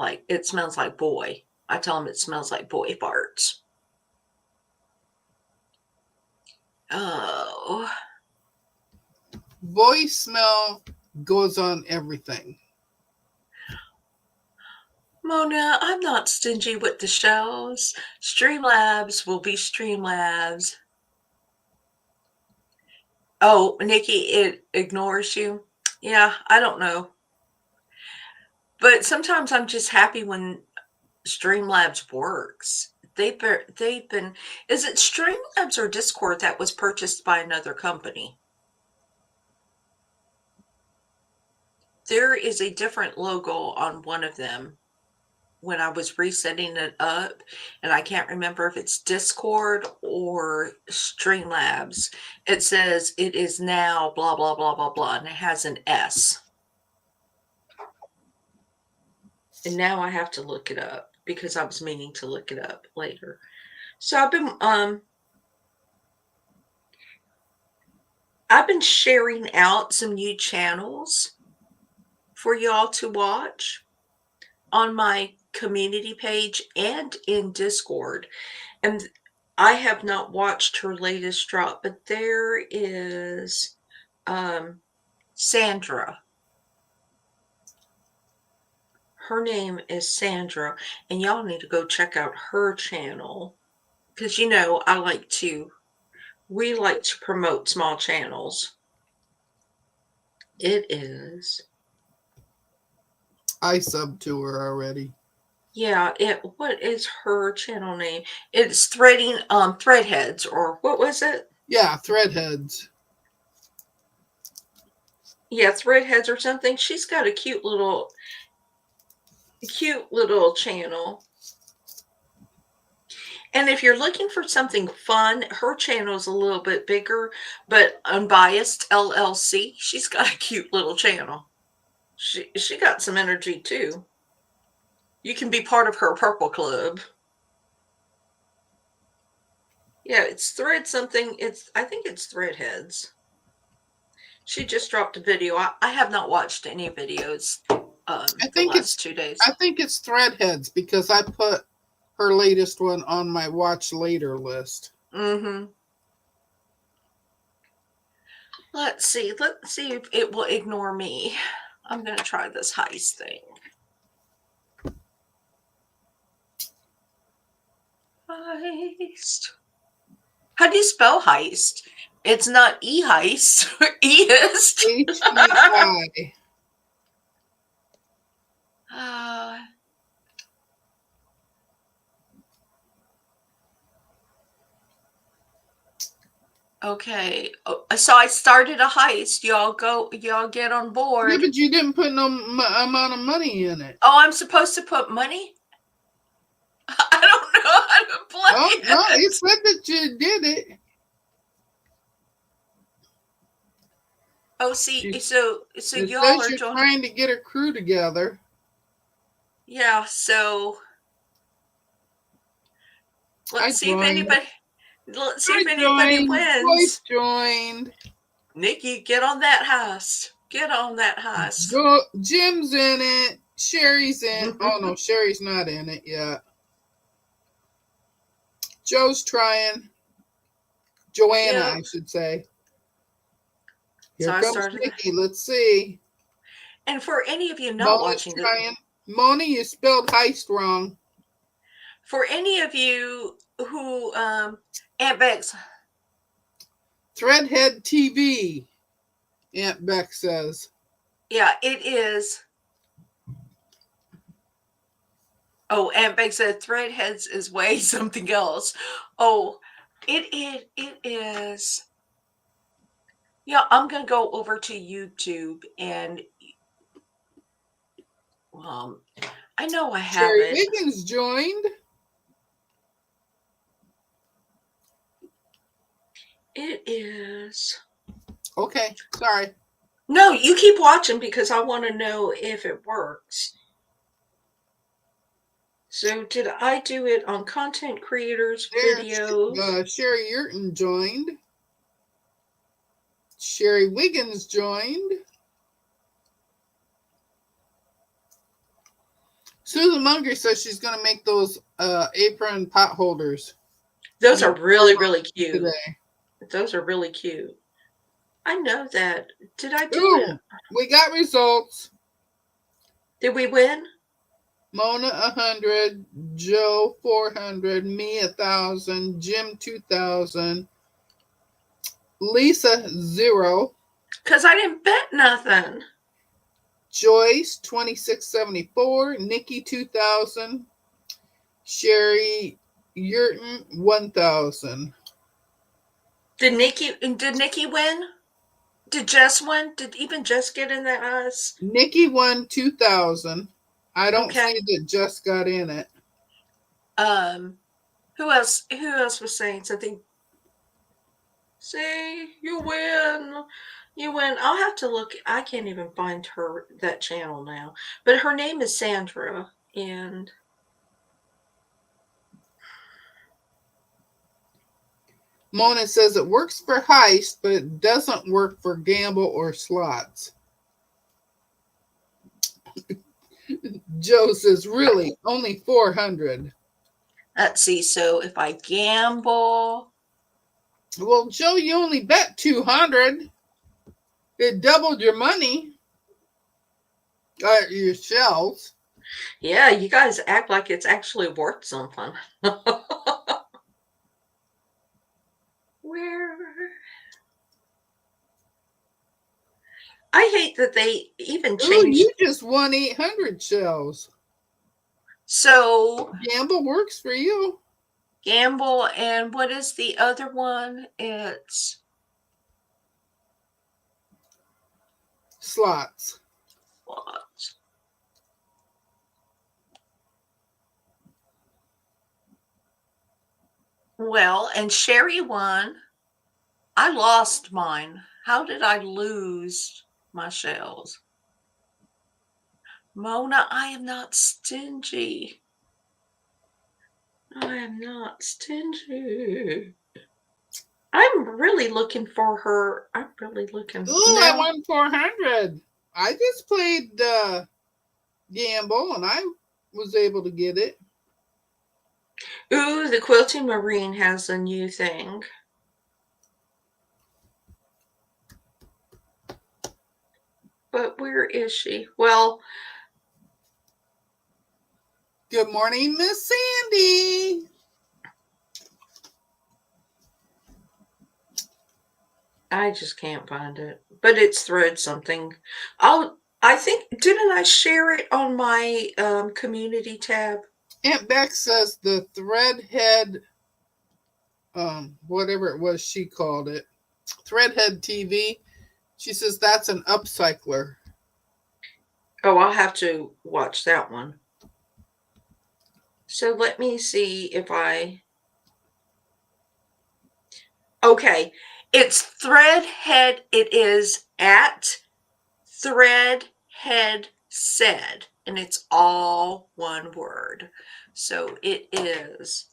like boy. I tell him it smells like boy farts. Oh, Voice smell goes on everything. Mona, I'm not stingy with the shows. Streamlabs will be Streamlabs. Oh, Nikki, it ignores you. Yeah, I don't know. But sometimes I'm just happy when Streamlabs works. They've been is it Streamlabs or Discord that was purchased by another company? There is a different logo on one of them when I was resetting it up, and I can't remember if it's Discord or Streamlabs. It says it is now blah blah blah blah blah, and it has an S. And now I have to look it up because I was meaning to look it up later. So I've been sharing out some new channels for y'all to watch on my community page and in Discord. And I have not watched her latest drop, but there is Sandra. Her name is Sandra, and y'all need to go check out her channel because we like to promote small channels. It is. I sub to her already. Yeah, what is her channel name? It's Threadheads, or what was it? Yeah, Threadheads. Yeah, Threadheads or something. She's got a cute little channel. And if you're looking for something fun, her channel is a little bit bigger, but Unbiased LLC, she's got a cute little channel. She got some energy too. You can be part of her purple club. Yeah, it's thread something. I think it's Threadheads. She just dropped a video. I have not watched any videos I the think last it's 2 days. I think it's Threadheads because I put her latest one on my watch later list. Mm-hmm. Let's see if it will ignore me. I'm gonna try this heist thing. Heist. How do you spell heist? It's not e-heist or e-ist. H-E-I. Okay. So I started a heist. Y'all get on Yeah, board. but you didn't put no amount of money in it. Oh, I'm supposed to put money? I don't know how to play No, it it. said that you did it. Oh, see, It so y'all says are you're doing, trying to get a crew together. yeah, so I let's see if joined. anybody Voice wins. joined. Nikki, get on that heist. Get on that heist. Jim's in it. Sherry's in. Oh no, Sherry's not in it yet. Joe's trying. Joanna, Yep. I should say. So Here I comes started. Nikki. Let's see. And for any of you not Mona's watching it, trying. Mona, you spelled heist wrong. for any of you who, Aunt Bex, Threadhead TV, Aunt Beck says. yeah, it is. Oh, Aunt Beck said Threadheads is way something else. Oh, it is. Yeah, I'm gonna go over to YouTube and I know I have Sherry it. Wiggins joined. It is. Okay, sorry. No, you keep watching because I want to know if it works. So did I do it on content creators videos? Sherry Yurton joined. Sherry Wiggins joined. Susan Munger says she's going to make those apron pot holders. Those are really, really cute. Today. Those are really cute. I know that. Did I do Ooh, it? we got results. Did we win? Mona 100, Joe 400, me 1,000, Jim 2,000, Lisa 0, Because I didn't bet nothing. Joyce 2674, Nikki 2,000, Sherry Yurton 1,000. Did Nikki win? Did Jess win? Did even Jess get in that ice? Nikki won 2,000. I don't Okay. see that Jess got in it. Who else was saying something? See, you win. You win. I'll have to look. I can't even find that channel now. But her name is Sandra, and Mona says it works for heist, but it doesn't work for gamble or slots. Joe says, really, only 400. let's see. So if I gamble, Well, Joe, you only bet 200. It doubled your money. Your shells. yeah, you guys act like it's actually worth something. Where? I hate that they even Ooh, changed. you just won 800 shells. So Gamble works for you. gamble, and what is the other one? It's Slots. what? Well, and Sherry won. I lost mine. How did I lose my shells? Mona, I am not stingy. I am not stingy. I'm really looking for her. I'm really looking. Ooh, I No. won 400. I just played gamble and I was able to get it. Ooh, the Quilting Marine has a new thing. But where is she? Well, Good morning, Miss Sandy. I just can't find it. But it's thread something. I think didn't I share it on my community tab? Aunt Beck says the threadhead, whatever it was she called it, threadhead TV. She says that's an upcycler. Oh, I'll have to watch that one. So let me see if I okay. It's Threadhead. It is at Threadhead said, and it's all one word. So it is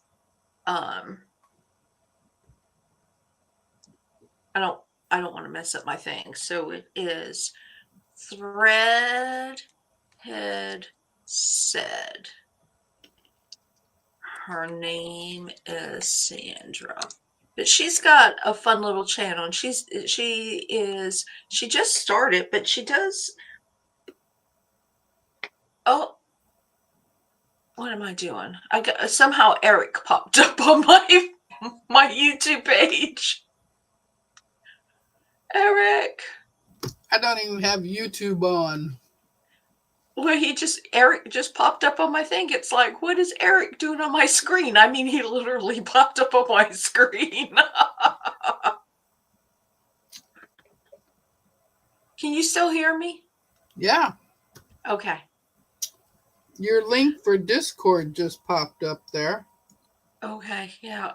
I don't I don't want to mess up my thing. So it is Threadhead said. Her name is Sandra. But she's got a fun little channel and she just started, but she does oh what am I doing? I got somehow Eric popped up on my YouTube page. Eric. I don't even have YouTube on. Well, Eric just popped up on my thing. It's like, what is Eric doing on my screen? I mean, he literally popped up on my screen. Can you still hear me? Yeah. Okay. Your link for Discord just popped up there. Okay, yeah.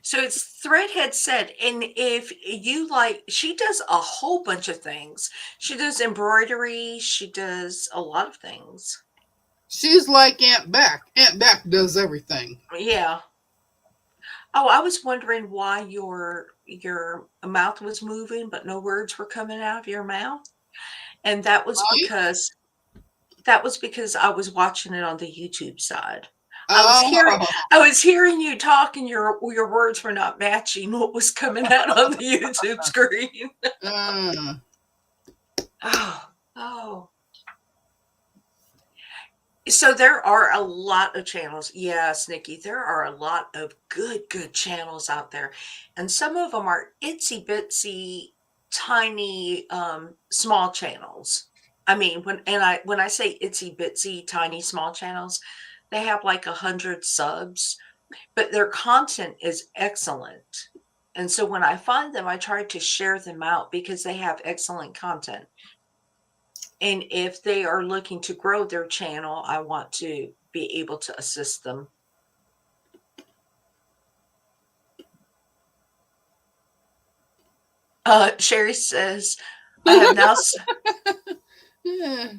So it's Threadhead said, and if you like, she does a whole bunch of things. She does embroidery. She does a lot of things. She's like Aunt Beck. Aunt Beck does everything. Yeah. Oh, I was wondering why your mouth was moving, but no words were coming out of your mouth, and Right? that was because I was watching it on the YouTube side. I was hearing Oh. I was hearing you talk and your words were not matching what was coming out on the YouTube screen. Uh, Oh, oh. So there are a lot of channels. Yes, Nikki, there are a lot of good channels out there. And some of them are itsy bitsy, tiny, small channels. I mean, when I say itsy bitsy, tiny, small channels, they have like 100 subs, but their content is excellent. And so when I find them, I try to share them out because they have excellent content. And if they are looking to grow their channel, I want to be able to assist them. Sherry says, I have now. yeah.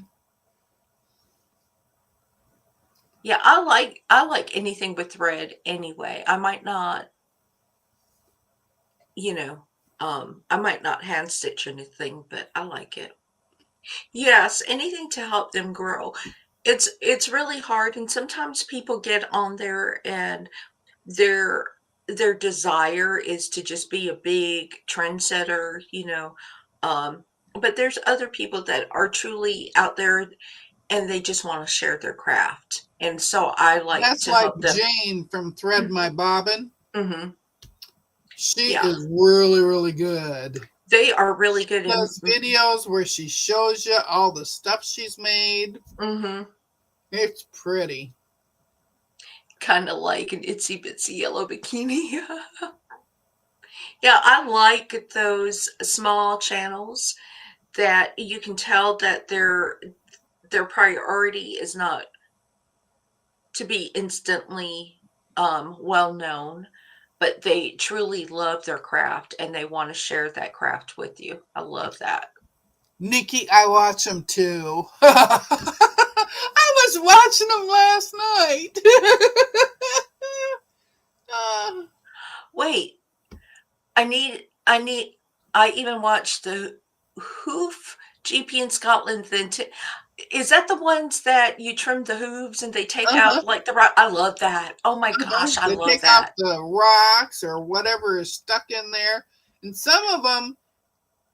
Yeah, I like anything with thread anyway. I might not, you know, I might not hand stitch anything, but I like it. Yes, anything to help them grow. It's really hard, and sometimes people get on there and their their desire is to just be a big trendsetter, but there's other people that are truly out there and they just want to share their craft. And so I like That's to like help them. Jane from Thread My Bobbin. Hmm. She Yeah, is really, really good. they are really She good in does videos where she shows you all the stuff she's made. hmm It's pretty. kind of like an itsy bitsy yellow bikini. Yeah, I like those small channels that you can tell that their priority is not to be instantly well known, but they truly love their craft and they want to share that craft with you. I love that. Nikki, I watch them too. I was watching them last night. uh, Wait, I need I even watched the hoof GP in Scotland then too. Is that the ones that you trim the hooves and they take uh-huh, out like the rock? I love that. Oh my uh-huh. gosh, I They love take off that. the rocks or whatever is stuck in there. And some of them,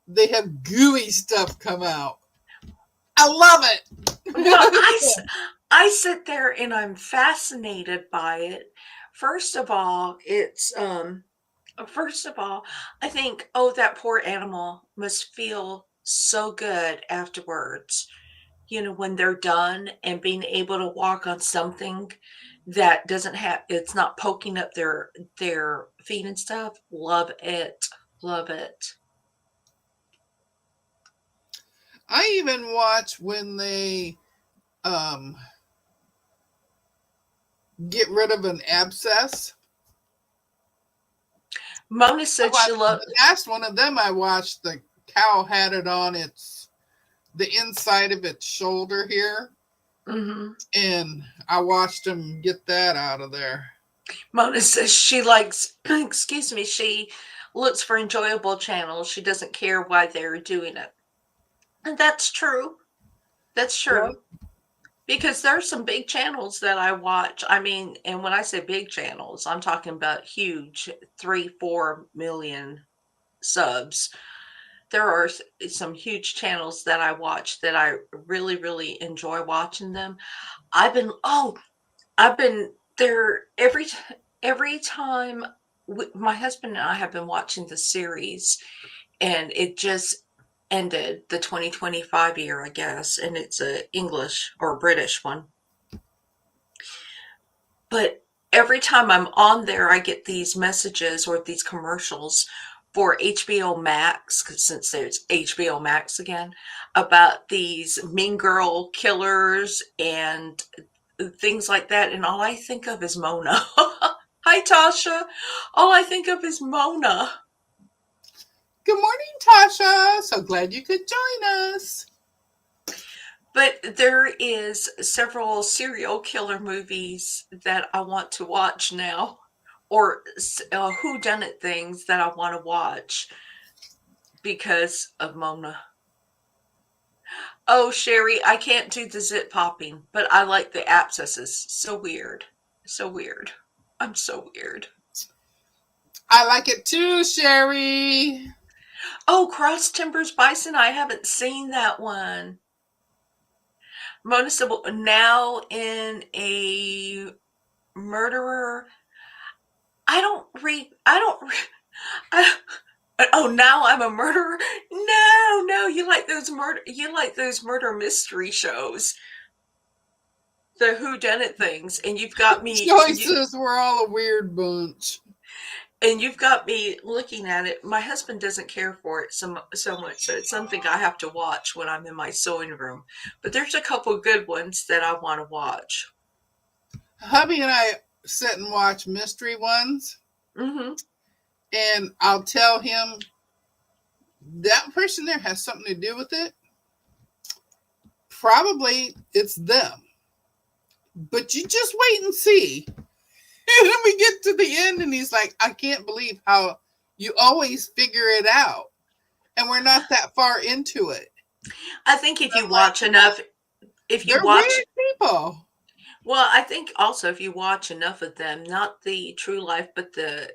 they have gooey stuff come out. I love Well, it. I sit there and I'm fascinated by it. First of all, it's First of all, I think, oh, that poor animal must feel so good afterwards, when they're done and being able to walk on something that doesn't have it's not poking up their feet and stuff. Love it. Love it. I even watch when they um, get rid of an abscess. Mona I said she watched loved. the last one of them. I watched the cow had it on the inside of its shoulder here, Mhm. and I watched him get that out of there. Mona says she likes, excuse me, she looks for enjoyable channels. She doesn't care why they're doing it. And that's true. That's Yep. true. Because there's some big channels that I watch. I mean, and when I say big channels, I'm talking about huge 3, 4 million subs. There are some huge channels that I watch that I really, really enjoy watching them. I've been, oh, I've been there every time. My husband and I have been watching the series, and it just ended the 2025 year, I guess, and it's a English or British one. But every time I'm on there, I get these messages or these commercials for HBO Max, 'cause since there's HBO Max again, about these mean girl killers and things like that. And all I think of is Mona. Hi, Tasha. All I think of is Mona. Good morning, Tasha. So glad you could join us. But there is several serial killer movies that I want to watch now, or whodunit things that I want to watch because of Mona. Oh, Sherry, I can't do the zit popping, but I like the abscesses. So weird. So weird. I'm so weird. I like it too, Sherry. Oh, Cross Timbers Bison. I haven't seen that one. Mona said, well, now in a murderer. I don't read, I, oh, now I'm a murderer. No, no, you like those murder mystery shows, the who done it things, and Choices, we're all a weird bunch. you've got me looking at it. My husband doesn't care for it so much, so it's something I have to watch when I'm in my sewing room. But there's a couple good ones that I want to watch. Hubby and I sit and watch mystery ones, Mm-hmm. and I'll tell him that person there has something to do with it. Probably it's them. But you just wait and see. And then we get to the end, and he's like, I can't believe how you always figure it out. And we're not that far into it. I think if you I'm like, watch enough, if you they're watch weird people. Well, I think also if you watch enough of them, not the true life, but the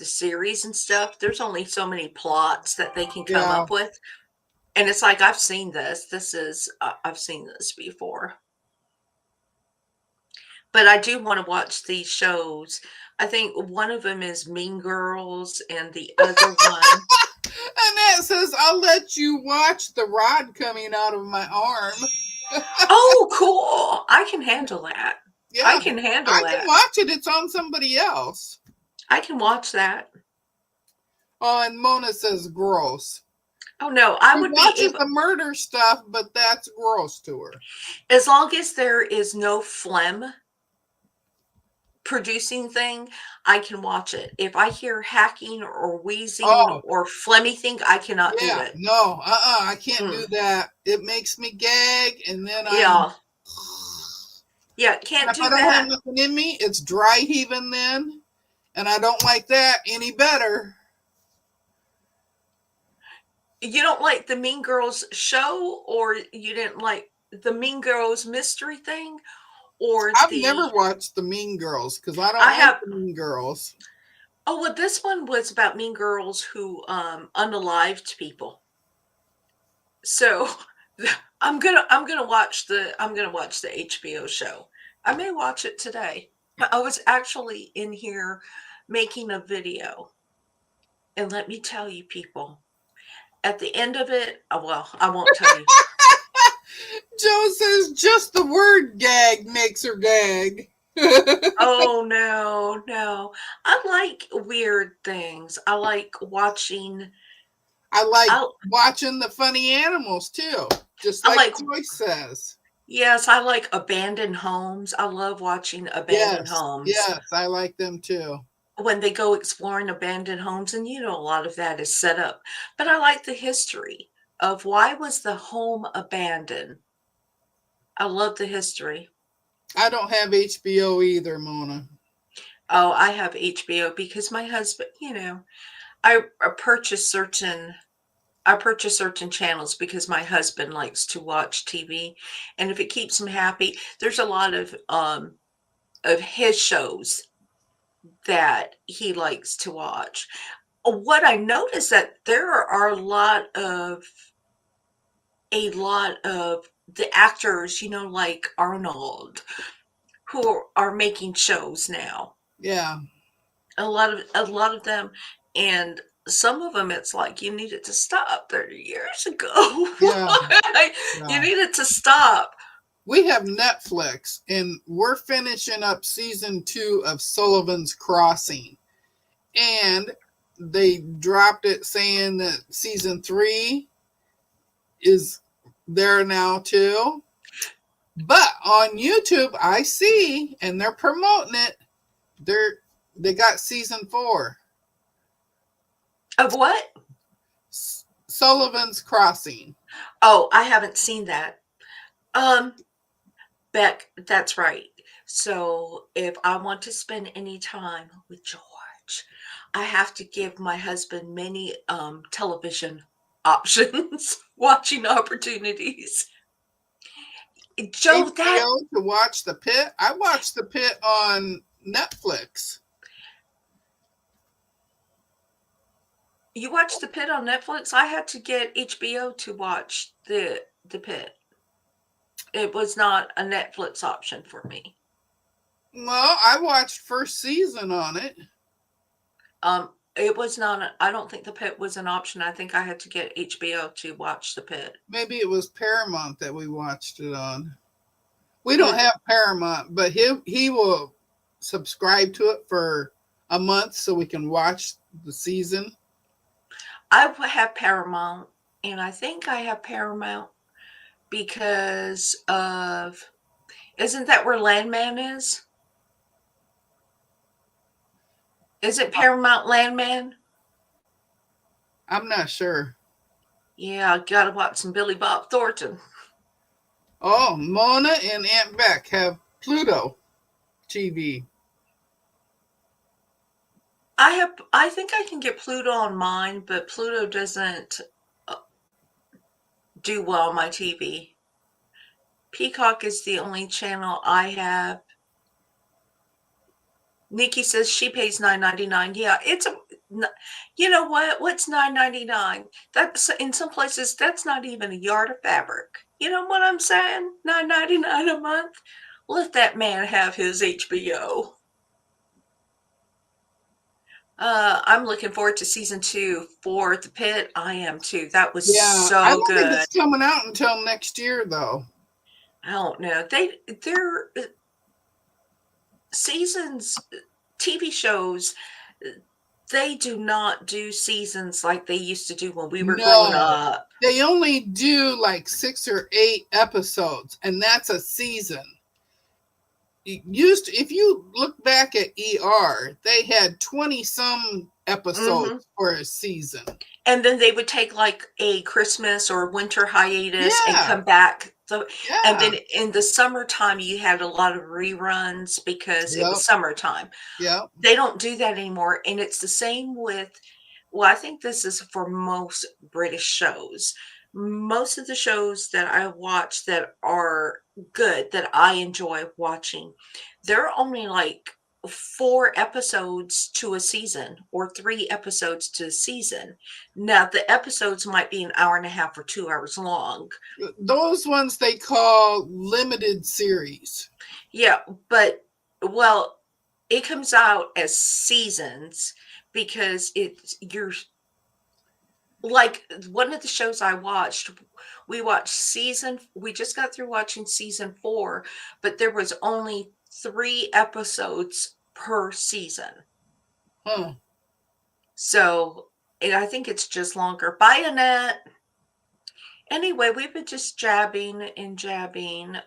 series and stuff, there's only so many plots that they can come Yeah. up with. And it's like, I've seen this. I've seen this before. But I do want to watch these shows. I think one of them is Mean Girls, and the other one, Annette says, I'll let you watch the rod coming out of my arm. oh, cool. I can handle that. I Yeah, can handle I can that. watch it. It's on somebody else. I can watch that. Oh, and Mona says gross. Oh, no, I She would be watches able, the murder stuff, but that's gross to her. as long as there is no phlegm producing thing, I can watch it. If I hear hacking or wheezing Oh, or phlegmy thing, I cannot do yeah. it. No, I can't do Mm, that. It makes me gag, and then I'm. yeah, yeah, And can't if I do don't have that. nothing in me, it's dry heaving then. And I don't like that any better. You don't like the Mean Girls show, or you didn't like the Mean Girls mystery thing, or I've never the watched the Mean Girls because I don't I like have. the Mean Girls. Oh, well, this one was about mean girls who unalived people. So I'm gonna watch the HBO show. I may watch it today. I was actually in here making a video. And let me tell you, people, at the end of it, well, I won't tell you. Joe says just the word gag makes her gag. Oh no, no. I like weird things. I like watching. I like I watching the funny animals too, just I like like. Joyce says. Yes, I like abandoned homes. I love watching abandoned Yes, homes yes, I like them too. when they go exploring abandoned homes, and a lot of that is set up. But I like the history of why was the home abandoned. I love the history. I don't have HBO either, Mona. Oh, I have HBO because my husband, I purchase certain I purchase certain channels because my husband likes to watch TV, and if it keeps him happy, there's a lot of his shows that he likes to watch. What I noticed that there are a lot of the actors, like Arnold, who are making shows now. Yeah, A lot of them, and some of them, it's like you needed to stop 30 years ago. yeah, You yeah. needed to stop. We have Netflix, and we're finishing up season 2 of Sullivan's Crossing. And they dropped it saying that season 3 is there now too. But on YouTube, I see, and they're promoting it. They got season 4, Of what? Sullivan's Crossing. Oh, I haven't seen that. Um, Beck, that's right. So if I want to spend any time with George, I have to give my husband many television options, watching opportunities. Joe, that HBO to watch The Pit. I watched The Pit on Netflix. you watched The Pit on Netflix? I had to get HBO to watch the Pit. It was not a Netflix option for me. Well, I watched first season on it. It was not. I don't think the Pit was an option. I think I had to get HBO to watch the Pit. Maybe it was Paramount that we watched it on. We don't It, have Paramount, but he will subscribe to it for a month so we can watch the season. I have Paramount, and I think I have Paramount because of. Isn't that where Landman is? Is it Paramount Landman? I'm not sure. Yeah, I gotta watch some Billy Bob Thornton. Oh, Mona and Aunt Beck have Pluto TV. I think I can get Pluto on mine, but Pluto doesn't uh, do well on my TV. Peacock is the only channel I have. Nikki says she pays $9.99. Yeah, you know what? What's $9.99? That's in some places that's not even a yard of fabric. You know what I'm saying? $9.99 a month. Let that man have his HBO. I'm looking forward to season 2 for The Pit. I am too. That was Yeah, I so don't think good. it's coming out until next year, though. I don't know. Their seasons, TV shows, they do not do seasons like they used to do when we were growing No, up. they only do like 6 or 8 episodes, and that's a season. If you look back at they had 20 some Hmm. episodes for a season. And then they would take like a Christmas or winter hiatus and Yeah, come back. So, and yeah, then in the summertime, you had a lot of reruns because it yep, was summertime. yep. They don't do that anymore. And it's the same with, well, I think this is for most British shows. Most of the shows that I watch that are good, that I enjoy watching, they're only like 4 episodes to a season or 3 episodes to a season. Now, the episodes might be an hour and a half or 2 hours long. Those ones they call limited series. Yeah, but, well, it comes out as seasons because you're like one of the shows I watched. We just got through watching season 4, but there was only 3 episodes per season. Huh. So, and I think it's just longer. Bye, Annette. Anyway, we've been just jabbing and jabbing.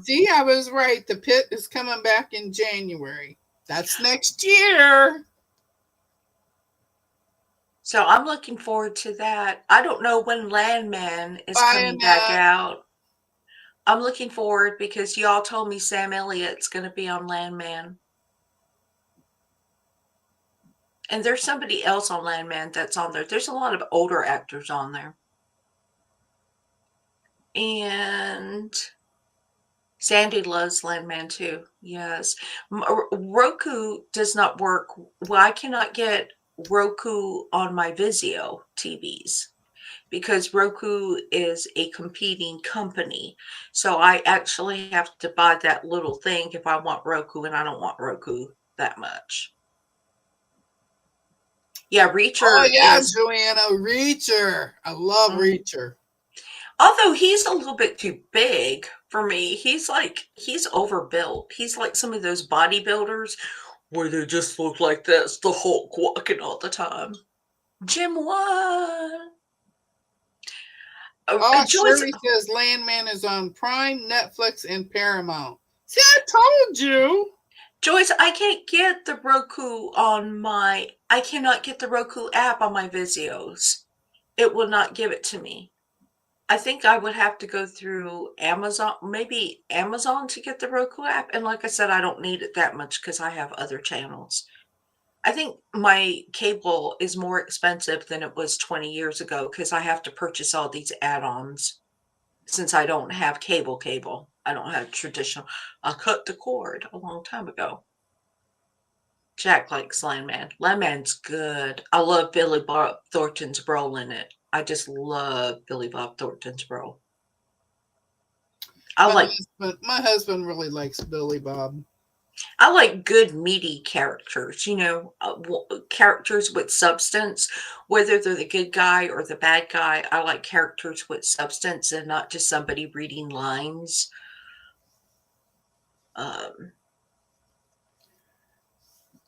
See, I was right. The pit is coming back in January. That's next year. So I'm looking forward to that. I don't know when Landman is Bye, coming back Annette. out. I'm looking forward because y'all told me Sam Elliott's going to be on Landman. And there's somebody else on Landman that's on there. There's a lot of older actors on there. And Sandy loves Landman too. Yes. Roku does not work. Well, I cannot get Roku on my Vizio TVs because Roku is a competing company. So I actually have to buy that little thing if I want Roku, and I don't want Roku that much. Yeah, Oh, Reacher yeah, is, Joanna. Reacher. I love Reacher. although he's a little bit too big for me, he's overbuilt. He's like some of those bodybuilders where they just look like this, the Hulk walking all the time. Jim what? Oh, Joyce, Shirley says Landman is on Prime, Netflix, and Paramount. See, I told you. Joyce, I can't get the Roku I cannot get the Roku app on my Vizios. It will not give it to me. I think I would have to go through Amazon, maybe Amazon to get the Roku app. And like I said, I don't need it that much because I have other channels. I think my cable is more expensive than it was 20 years ago because I have to purchase all these add-ons since I don't have cable. I don't have traditional. I cut the cord a long time ago. Jack likes Landman. Landman's good. I love Billy Bob Thornton's role in it. I just love Billy Bob Thornton's role. My husband really likes Billy Bob. I like good meaty characters, characters with substance, whether they're the good guy or the bad guy. I like characters with substance and not just somebody reading lines. Um,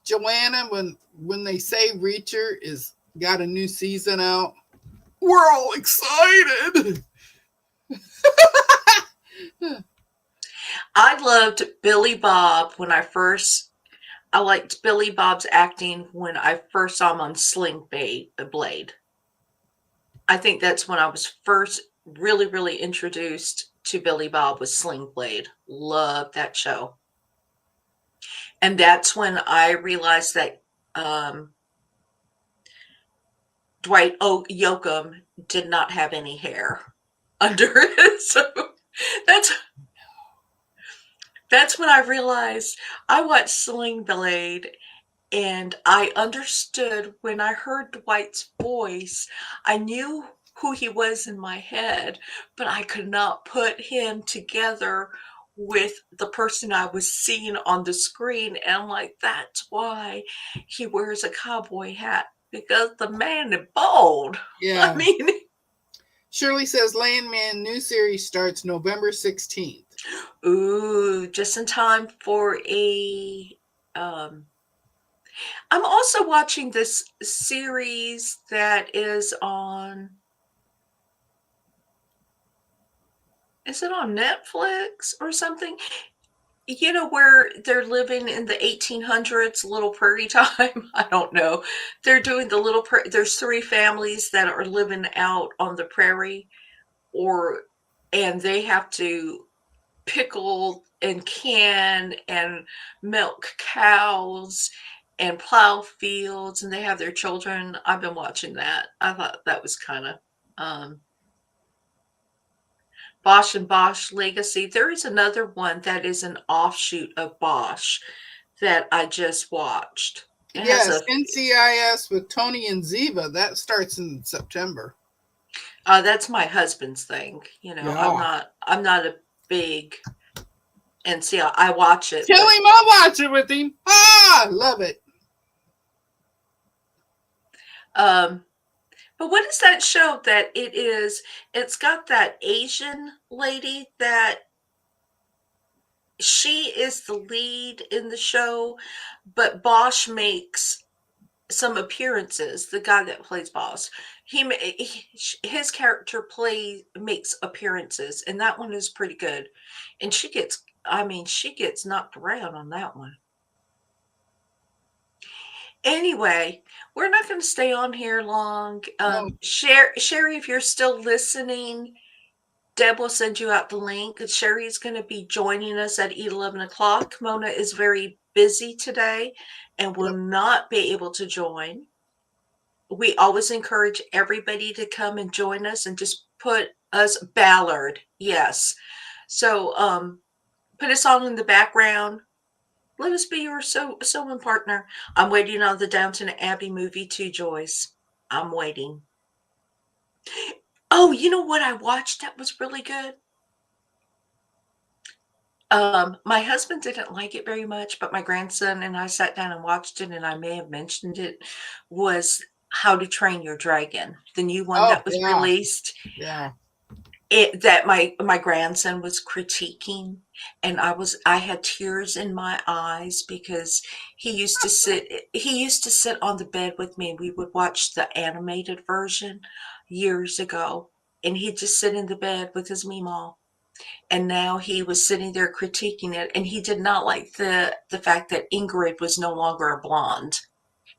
Joanna, when they say Reacher is got a new season out, we're all excited. I loved Billy Bob I liked Billy Bob's acting when I first saw him on Sling Blade. I think that's when I was first really, really introduced to Billy Bob with Sling Blade. Loved that show. And that's when I realized that Dwight Yoakam did not have any hair under it. So that's when I realized I watched Sling Blade and I understood when I heard Dwight's voice. I knew who he was in my head, but I could not put him together with the person I was seeing on the screen. And I'm like, that's why he wears a cowboy hat, because the man is bald. Yeah. I mean, Shirley says Landman new series starts November 16th. ooh, just in time for a I'm also watching this series that is is it on Netflix or something? Where they're living in the 1800s, Little Prairie Time. I don't know. They're doing there's 3 families that are living out on the prairie, and they have to pickle and can and milk cows and plow fields, and they have their children. I've been watching that. I thought that was kind of Bosch and Bosch Legacy. There is another one that is an offshoot of Bosch that I just watched. It has Yes, NCIS with Tony and Ziva. That starts in September. That's my husband's thing. Yeah. I'm not a big NCIS. I watch it. Tell him I'll watch it with him. Ah, love it. Um, but what is that show that it is? It's got that Asian lady that she is the lead in the show, but Bosch makes some appearances. The guy that plays Boss, his character makes appearances, and that one is pretty good. And she gets knocked around on that one. Anyway, we're not going to stay on here long. No. Sherry, if you're still listening, Deb will send you out the link. Sherry's going to be joining us at 11 o'clock. Mona is very busy today and will Yep. not be able to join. We always encourage everybody to come and join us and just put us Ballard. Yes. So put us on in the background. Let us be your sewing partner. I'm waiting on the Downton Abbey movie too, Joyce. I'm waiting. Oh, you know what I watched that was really good? My husband didn't like it very much, but my grandson and I sat down and watched it, and I may have mentioned it, was How to Train Your Dragon, the new one Oh, that was yeah. released. Yeah. That my grandson was critiquing, and I had tears in my eyes because he used to sit on the bed with me. We would watch the animated version years ago, and he'd just sit in the bed with his Meemaw. And now he was sitting there critiquing it, and he did not like the fact that Ingrid was no longer a blonde.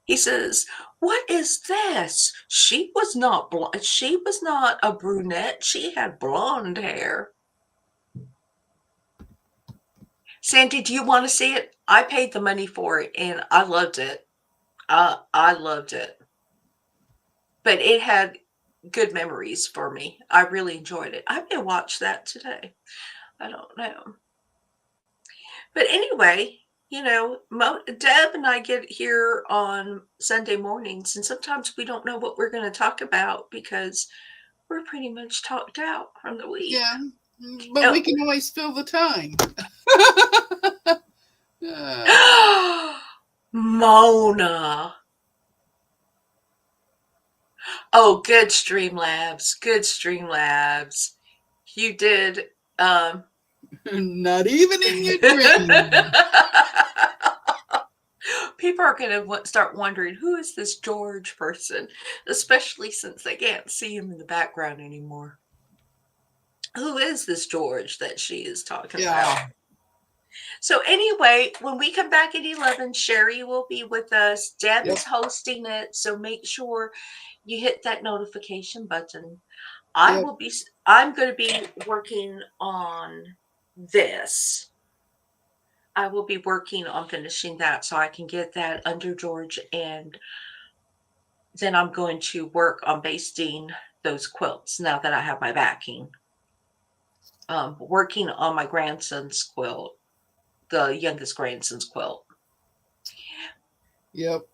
He says, "What is this? She was not blonde. She was not a brunette. She had blonde hair." Sandy, do you want to see it? I paid the money for it, and I loved it. I loved it. But it had good memories for me. I really enjoyed it. I may watch that today. I don't know. But anyway, Deb and I get here on Sunday mornings, and sometimes we don't know what we're going to talk about because we're pretty much talked out from the week. Yeah. But we can always fill the time. Mona. Oh, good Streamlabs. Good Streamlabs. You did. Not even in your dreams. People are going to start wondering, who is this George person? Especially since they can't see him in the background anymore. Who is this George that she is talking about? So anyway, when we come back at 11, Sherry will be with us. Deb is hosting it, so make sure you hit that notification button. I'm going to be working on this. I will be working on finishing that so I can get that under George, and then I'm going to work on basting those quilts now that I have my backing. Working on my grandson's quilt, the youngest grandson's quilt. Yep.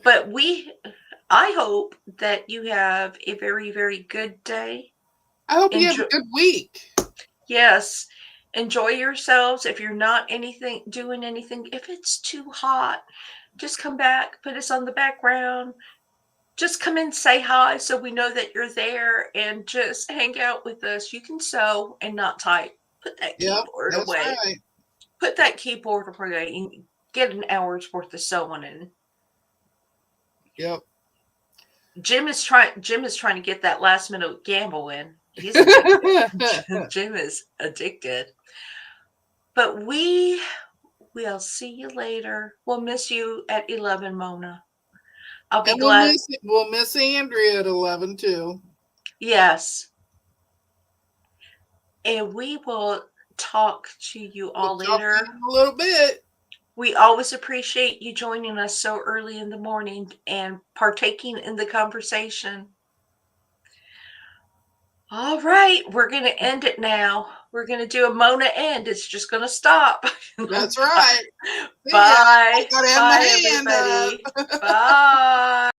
But I hope that you have a very, very good day. I hope you have a good week. Yes. Enjoy yourselves. If you're not doing anything, if it's too hot, just come back, put us on the background. Just come in, say hi so we know that you're there, and just hang out with us. You can sew and not type. Put that keyboard away. Right. Put that keyboard away and get an hour's worth of sewing in. Yep. Jim is trying to get that last minute gamble in. He's addicted. Jim is addicted. But we'll see you later. We'll miss you at 11, Mona. I'll be glad. We'll miss Andrea at 11 too. Yes. And we will talk to you all later. In a little bit. We always appreciate you joining us so early in the morning and partaking in the conversation. All right, we're going to end it now. We're going to do a Mona end. It's just going to stop. That's right. Bye. Bye, everybody. Bye.